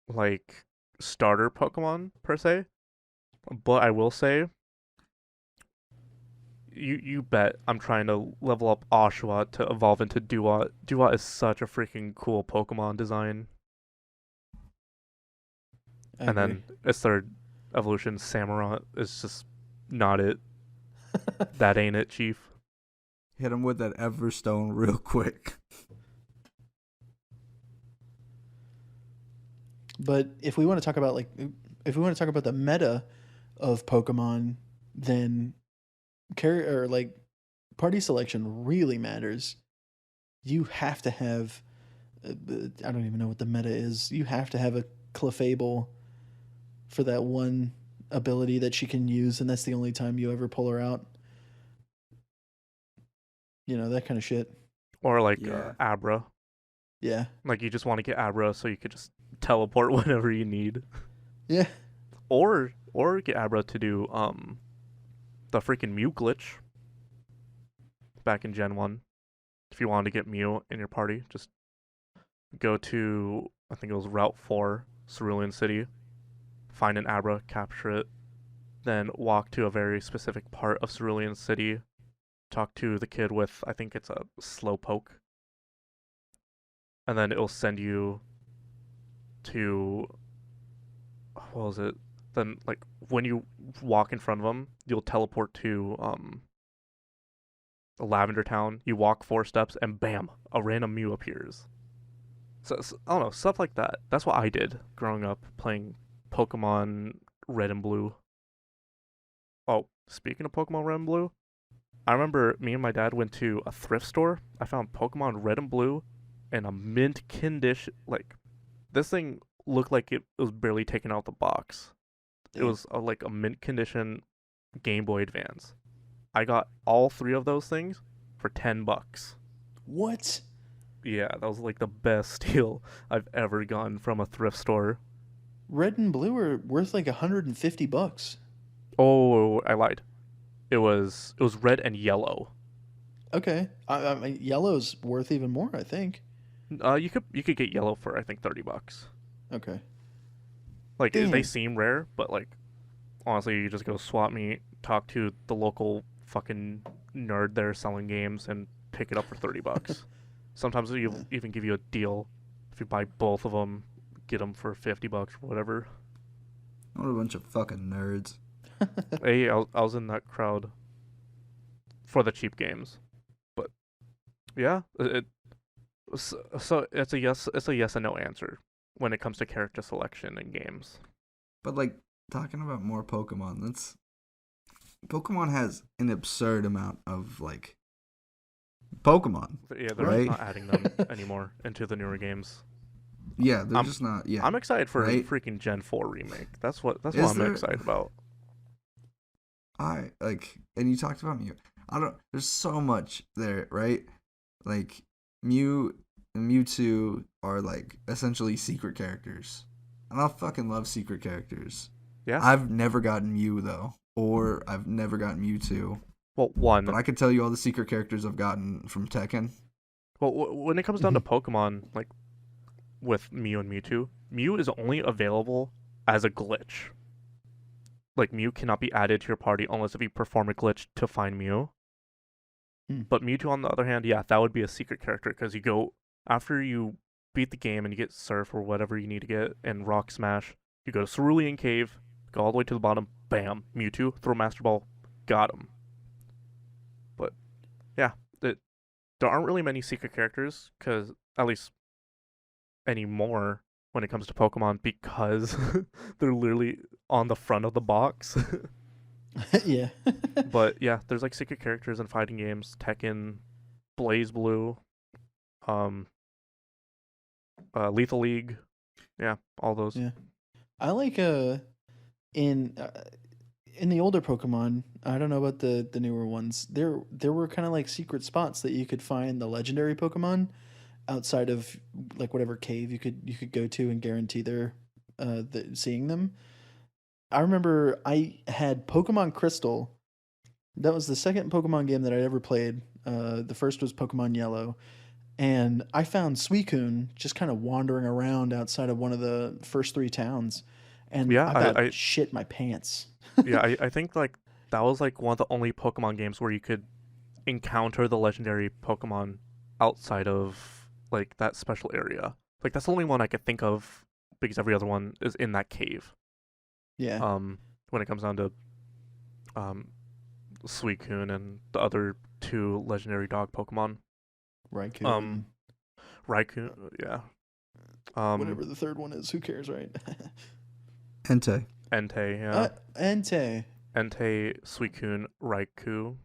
like starter Pokemon per se, but I will say you bet I'm trying to level up Oshawott to evolve into Duat. Duat is such a freaking cool Pokemon design. I And agree. then its third evolution, Samurott, is just not it. That ain't it, Chief. Hit him with that Everstone real quick. But if we want to talk about if we want to talk about the meta of Pokemon, then party selection really matters. You have to have I don't even know what the meta is. You have to have a Clefable for that one ability that she can use, and that's the only time you ever pull her out. You know, that kind of shit. Or like Yeah. Abra. Yeah. Like you just want to get Abra so you could just teleport whenever you need. Yeah. Or get Abra to do the freaking Mew glitch back in Gen 1. If you wanted to get Mew in your party, just go to I think it was Route 4, Cerulean City, find an Abra, capture it, then walk to a very specific part of Cerulean City, talk to the kid with I think it's a Slowpoke, and then it'll send you to what was it? Then like when you walk in front of them, you'll teleport to Lavender Town. You walk 4 steps, and bam, a random Mew appears. So I don't know, stuff like that. That's what I did growing up playing Pokemon Red and Blue. Oh, speaking of Pokemon Red and Blue, I remember me and my dad went to a thrift store. I found Pokemon Red and Blue and a mint condition. Like, this thing looked like it was barely taken out the box. It Damn. was like a mint condition Game Boy Advance. I got all 3 of those things for $10. What? Yeah, that was like the best deal I've ever gotten from a thrift store. Red and blue are worth like $150. Oh, I lied. It was red and yellow. Okay. I mean, yellow's worth even more, I think. You could get yellow for I think $30. Okay. Like they Damn. seem rare, but like honestly, you just go swap meet, talk to the local fucking nerd there selling games, and pick it up for $30. Sometimes Yeah. they'll even give you a deal if you buy both of them, get them for $50 or whatever. What a bunch of fucking nerds. Hey, I was in that crowd for the cheap games, but yeah, so it's a yes. It's a yes and no answer when it comes to character selection in games. But like, talking about more Pokemon, Pokemon has an absurd amount of like Pokemon. Yeah, they're Right. just not adding them anymore into the newer games. Yeah, they're I'm- just not. Yeah, I'm excited for Right? a freaking Gen 4 remake. That's what Is I'm there- excited about. I like, and you talked about Mew. I don't. There's so much there, right? Like Mew and Mewtwo are like essentially secret characters. And I fucking love secret characters. Yeah. I've never gotten Mew though, or I've never gotten Mewtwo. Well, one. But I could tell you all the secret characters I've gotten from Tekken. Well, when it comes down to Pokemon, like with Mew and Mewtwo, Mew is only available as a glitch. Like Mew cannot be added to your party unless if you perform a glitch to find Mew. But Mewtwo, on the other hand, yeah, that would be a secret character because you go after you beat the game and you get Surf or whatever you need to get and Rock Smash. You go to Cerulean Cave, go all the way to the bottom, bam, Mewtwo, throw Master Ball, got him. But yeah, there aren't really many secret characters because at least anymore when it comes to Pokemon because they're literally on the front of the box. Yeah. But yeah, there's like secret characters in fighting games, Tekken, Blaze Blue, Lethal League, yeah, all those. Yeah, I like in the older Pokemon. I don't know about the newer ones. There were kind of like secret spots that you could find the legendary Pokemon outside of like whatever cave you could go to and guarantee seeing them. I remember I had Pokemon Crystal. That was the second Pokemon game that I'd ever played. The first was Pokemon Yellow. And I found Suicune just kind of wandering around outside of one of the first 3 towns. And Yeah, I about I shit my pants. yeah, I think like that was like one of the only Pokemon games where you could encounter the legendary Pokemon outside of like that special area. Like that's the only one I could think of because every other one is in that cave. Yeah. When it comes down to Suicune and the other 2 legendary dog Pokemon. Raikou. Raikou, yeah. Whatever the third one is, who cares, right? Entei. Entei, yeah. Entei. Entei, Suicune, Raikou.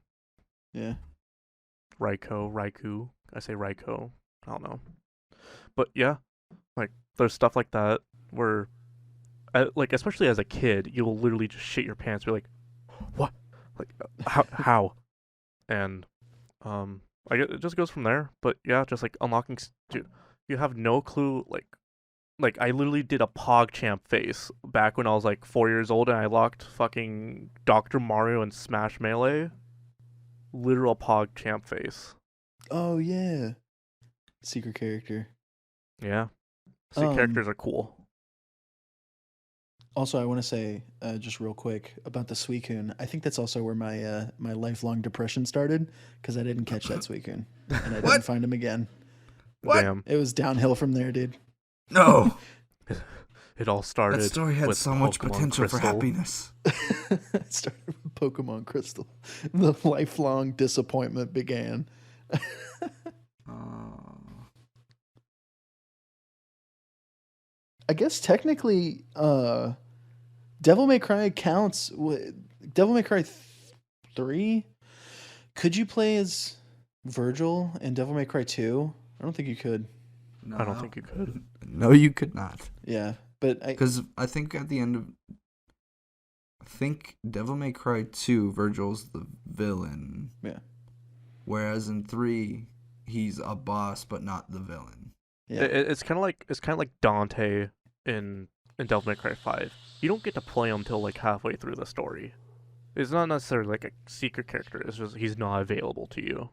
Yeah. Raikou. I say Raikou. I don't know. But yeah, like there's stuff like that where, like especially as a kid, you'll literally just shit your pants, be like, what? Like how? And like it just goes from there. But yeah, just like unlocking, dude, you have no clue. Like I literally did a PogChamp face back when I was like 4 years old, and I locked fucking Dr. Mario and Smash Melee. Literal PogChamp face. Oh yeah. Secret character. Yeah, secret characters are cool. Also, I want to say just real quick about the Suicune. I think that's also where my my lifelong depression started because I didn't catch that Suicune and I didn't find him again. What? Damn. It was downhill from there, dude. No. It all started. That story had with so much Pokemon potential Crystal. for happiness. It started with Pokemon Crystal. The lifelong disappointment began. I guess technically, Devil May Cry counts. Devil May Cry 3. Could you play as Virgil in Devil May Cry 2? I don't think you could. No, I don't think you could. No, you could not. Yeah, but Because I think at the end of, I think Devil May Cry 2, Virgil's the villain. Yeah. Whereas in 3, he's a boss but not the villain. yeah, It's kind of like Dante in Devil May Cry 5. You don't get to play him until like halfway through the story. It's not necessarily like a secret character. It's just he's not available to you.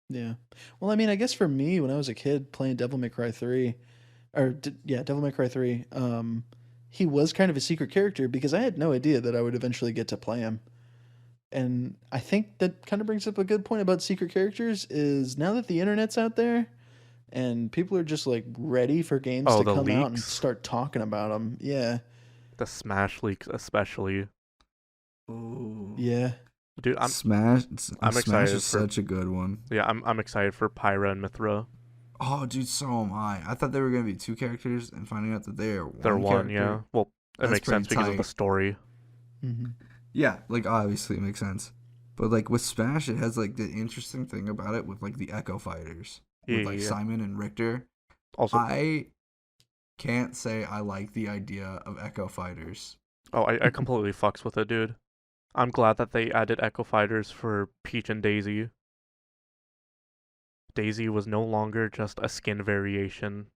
yeah. Well, I mean, I guess for me, when I was a kid playing Devil May Cry 3, Devil May Cry 3, he was kind of a secret character because I had no idea that I would eventually get to play him. And I think that kind of brings up a good point about secret characters is now that the internet's out there and people are just like ready for games to the come out and leaks. start talking about them. Yeah. The Smash leaks, especially. Oh. Yeah. Dude, I'm Smash excited is for- such a good one. I'm excited for Pyra and Mithra. Oh, dude, so am I. I thought they were going to be 2 characters and finding out that they are one They're one, character. yeah. Well, it That's makes sense pretty because of the tight. story. Mm-hmm. Yeah, like obviously it makes sense. But like with Smash, it has like the interesting thing about it with like the Echo Fighters. Yeah, With like yeah. Simon and Richter. Also, I can't say I like the idea of Echo Fighters. I completely fucks with it, dude. I'm glad that they added Echo Fighters for Peach and Daisy. Daisy was no longer just a skin variation.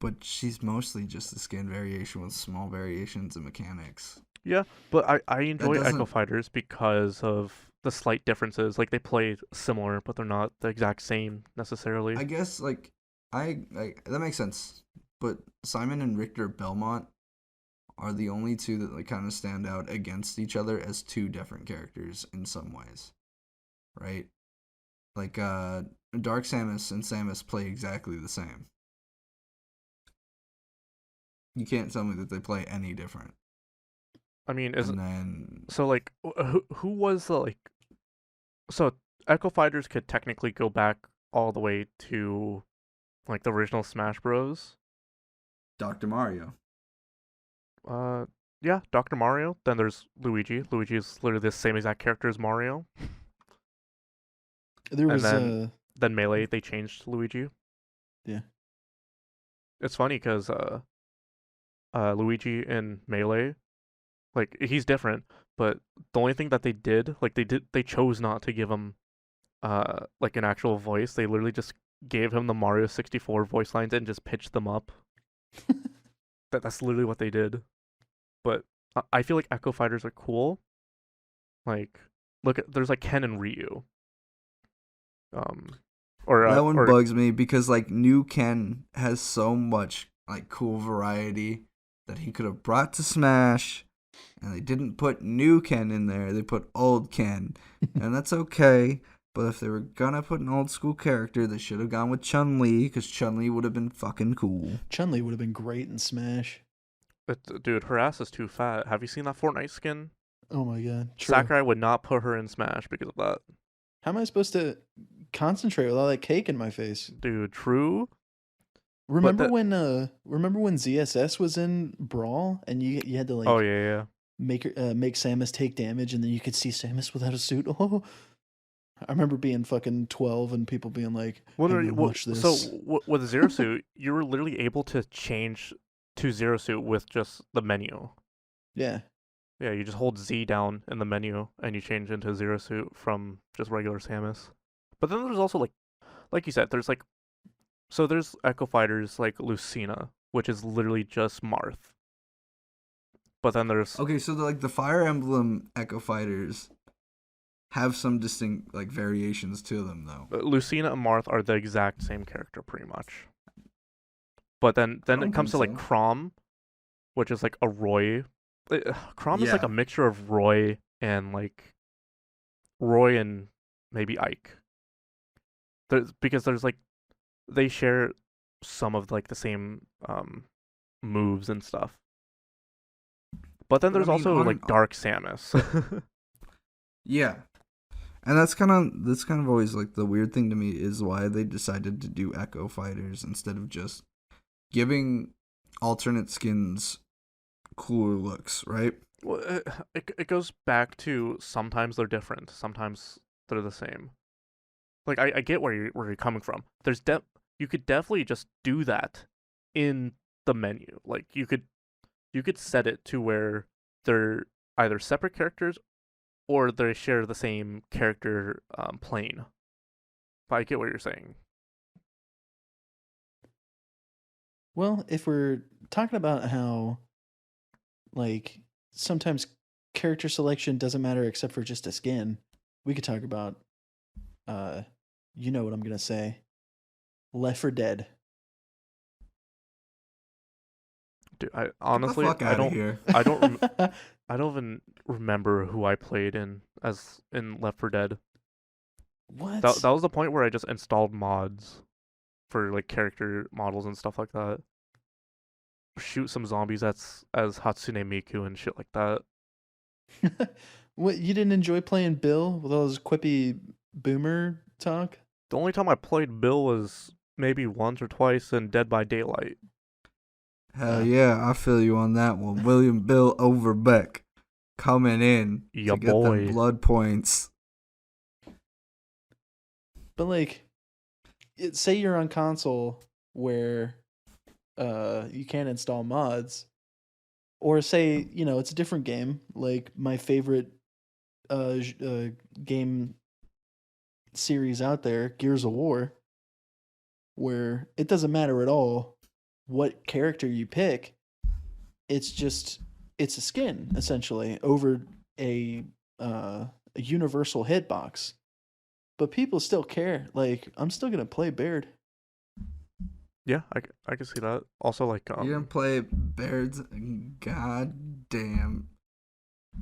But she's mostly just a skin variation with small variations in mechanics. Yeah, but I enjoy Echo doesn't- Fighters because of the slight differences. Like they play similar, but they're not the exact same necessarily. I guess like I that makes sense. But Simon and Richter Belmont are the only two that like kind of stand out against each other as two different characters in some ways. Right? Like Dark Samus and Samus play exactly the same. You can't tell me that they play any different. I mean, And then so like who was the like so Echo Fighters could technically go back all the way to like the original Smash Bros. Dr. Mario. Yeah, Dr. Mario. Then there's Luigi. Luigi is literally the same exact character as Mario. There And was then Melee, they changed Luigi. Yeah. It's funny because Luigi in Melee, like he's different, but the only thing that they did, like they chose not to give him like an actual voice. They literally just gave him the Mario 64 voice lines and just pitched them up. That's literally what they did. But I feel like Echo Fighters are cool. Like, look at there's like Ken and Ryu. That one bugs me because like new Ken has so much like cool variety that he could have brought to Smash, and they didn't put new Ken in there. They put old Ken, and that's okay. But if they were gonna put an old school character, they should have gone with Chun-Li because Chun-Li would have been fucking cool. Chun-Li would have been great in Smash. Dude, her ass is too fat. Have you seen that Fortnite skin? Oh my god. True. Sakurai would not put her in Smash because of that. How am I supposed to concentrate with all that cake in my face? Dude, true. Remember when ZSS was in Brawl and you had to like Oh yeah. make Samus take damage and then you could see Samus without a suit. Oh, I remember being fucking 12 and people being like, watch this. So with Zero Suit, you were literally able to change to Zero Suit with just the menu. Yeah. Yeah, you just hold Z down in the menu and you change into Zero Suit from just regular Samus. But then there's also like you said, there's like so there's Echo Fighters like Lucina, which is literally just Marth. But then there's Okay, so the Fire Emblem Echo Fighters have some distinct like variations to them though. Lucina and Marth are the exact same character pretty much. But then it comes to like Chrom, which is like a Roy. Chrom is like a mixture of Roy and maybe Ike. Because there's like they share some of like the same moves and stuff. But then there's also like Dark Samus. Yeah. And that's kind of always like the weird thing to me is why they decided to do Echo Fighters instead of just giving alternate skins cooler looks, right? Well, it goes back to sometimes they're different, sometimes they're the same. Like I get where you're coming from. You could definitely just do that in the menu. Like you could set it to where they're either separate characters or they share the same character plane. But I get what you're saying. Well, if we're talking about how like sometimes character selection doesn't matter except for just a skin, we could talk about you know what I'm gonna say. Left 4 Dead. Dude, I honestly Get the fuck outta here. I don't even remember who I played in Left 4 Dead. What? That was the point where I just installed mods for like character models and stuff like that. Shoot some zombies as Hatsune Miku and shit like that. What, you didn't enjoy playing Bill with all his quippy boomer talk? The only time I played Bill was maybe once or twice in Dead by Daylight. Hell yeah, I feel you on that one. William Bill Overbeck coming in Ya to get boy. them blood points. But like, say you're on console where you can't install mods, or say it's a different game. Like my favorite game series out there, Gears of War, where it doesn't matter at all what character you pick. It's a skin essentially over a a universal hitbox. But people still care. Like, I'm still gonna play Baird. Yeah, I can see that. Also, like, You didn't play Baird's goddamn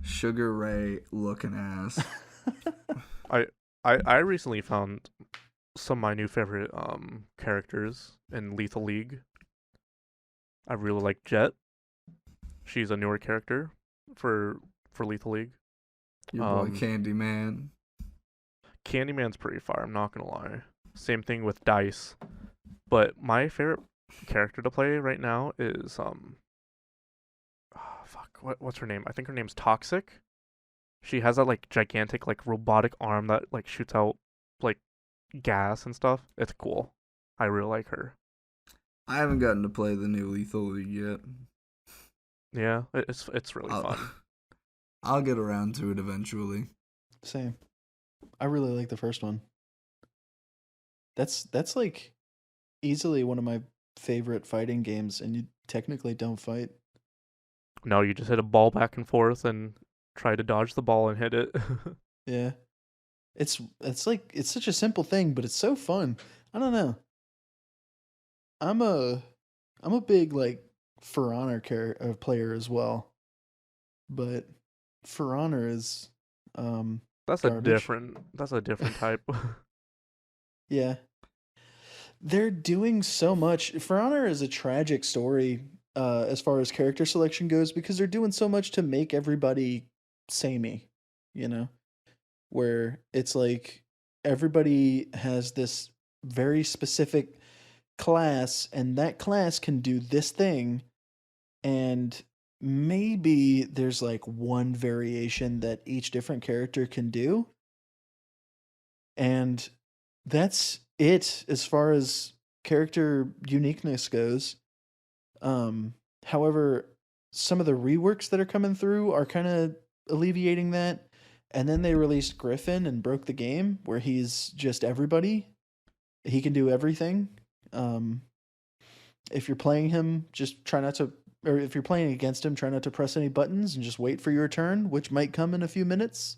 Sugar Ray looking ass. I recently found some of my new favorite characters in Lethal League. I really like Jet. She's a newer character for Lethal League. Your boy Candyman. Candyman's pretty fire, I'm not gonna lie. Same thing with Dice. But my favorite character to play right now is what's her name? I think her name's Toxic. She has that like gigantic like robotic arm that like shoots out like gas and stuff. It's cool. I really like her. I haven't gotten to play the new Lethal League yet. Yeah, it's really fun. I'll get around to it eventually. Same. I really like the first one. That's like easily one of my favorite fighting games, and you technically don't fight. No, you just hit a ball back and forth and try to dodge the ball and hit it. Yeah. It's like it's such a simple thing, but it's so fun. I don't know. I'm a big like For Honor player as well. But For Honor is That's garbage. That's a different type. Yeah. They're doing so much. For Honor is a tragic story as far as character selection goes because they're doing so much to make everybody samey, you know? Where it's like everybody has this very specific class and that class can do this thing, and maybe there's like one variation that each different character can do, and that's it as far as character uniqueness goes. However, some of the reworks that are coming through are kind of alleviating that. And then they released Griffin and broke the game where he's just everybody. He can do everything. If you're playing him, just try not to, or if you're playing against him, try not to press any buttons and just wait for your turn, which might come in a few minutes.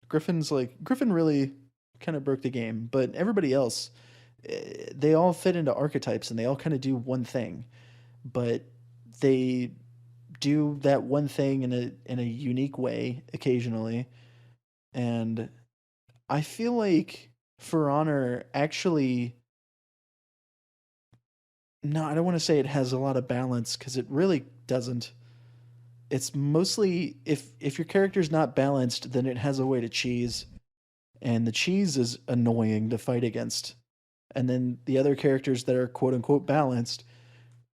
Griffin really kind of broke the game, but everybody else, they all fit into archetypes and they all kind of do one thing, but they do that one thing in a unique way occasionally. And I feel like For Honor actually, no, I don't want to say it has a lot of balance because it really doesn't. It's mostly if your character's not balanced, then it has a way to cheese, and the cheese is annoying to fight against. And then the other characters that are quote unquote balanced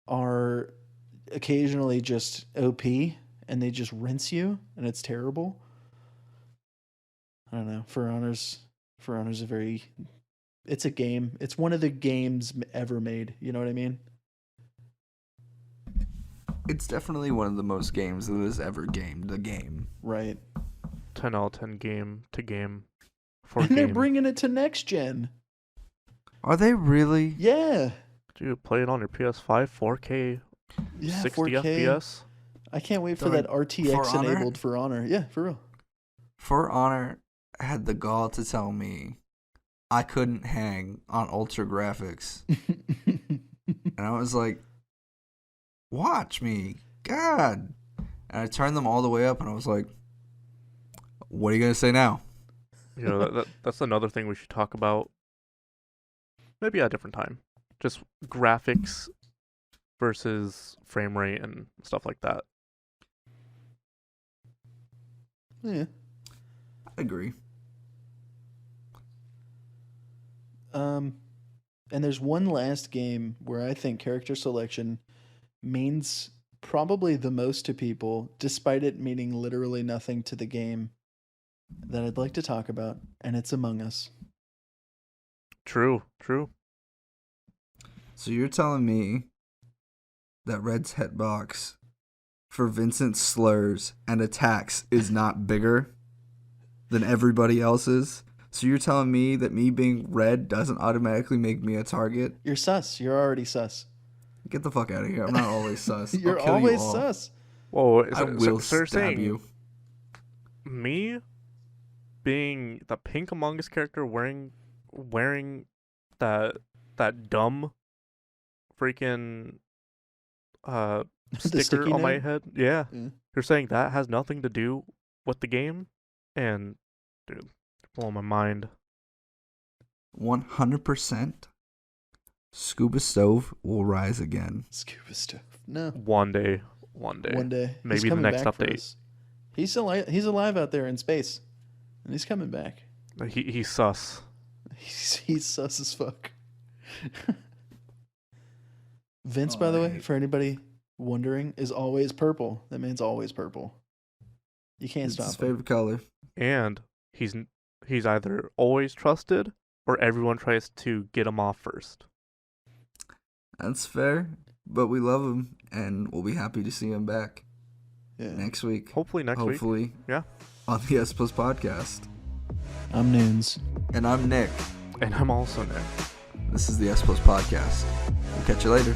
are occasionally just OP and they just rinse you and it's terrible. I don't know. For Honor's it's a game. It's one of the games ever made. You know what I mean? It's definitely one of the most games that has ever gamed the game. Right. 10 out of 10 game to game. And they're bringing it to next gen. Are they really? Yeah. Dude, play it on your PS5, 4K, Yeah, 60 4K. FPS. I can't wait for that RTX enabled For Honor. Yeah, for real. For Honor had the gall to tell me I couldn't hang on ultra graphics. And I was like, watch me. God. And I turned them all the way up and I was like, what are you going to say now? You know, that's another thing we should talk about. Maybe at a different time. Just graphics versus frame rate and stuff like that. Yeah. I agree. And there's one last game where I think character selection means probably the most to people, despite it meaning literally nothing to the game, that I'd like to talk about, and it's Among Us. True. So you're telling me that Red's hitbox for Vincent's slurs and attacks is not bigger? than everybody else's. So you're telling me that me being red doesn't automatically make me a target? You're sus. You're already sus. Get the fuck out of here. I'm not always sus. You're I'll kill always you all. sus. Whoa, I will stab you. Me being the Pink Among Us character wearing that dumb freaking The sticker sticky on my note? head. Yeah. Yeah. You're saying that has nothing to do with the game? And dude, you're blowing my mind. 100% Scuba Stove will rise again. Scuba stuff. No. One day. One day. Maybe He's the coming next back for update. us. He's alive out there in space. And he's coming back. He's sus. He's sus as fuck. Vince, by the way, for anybody wondering, is always purple. That means always purple. You can't It's stop his him. favorite color. And he's either always trusted or everyone tries to get him off first. That's fair, but we love him, and we'll be happy to see him back Yeah. next week. Hopefully next week. Hopefully. Yeah. On the S Plus podcast. I'm Nunes. And I'm Nick. And I'm also Nick. This is the S Plus podcast. We'll catch you later.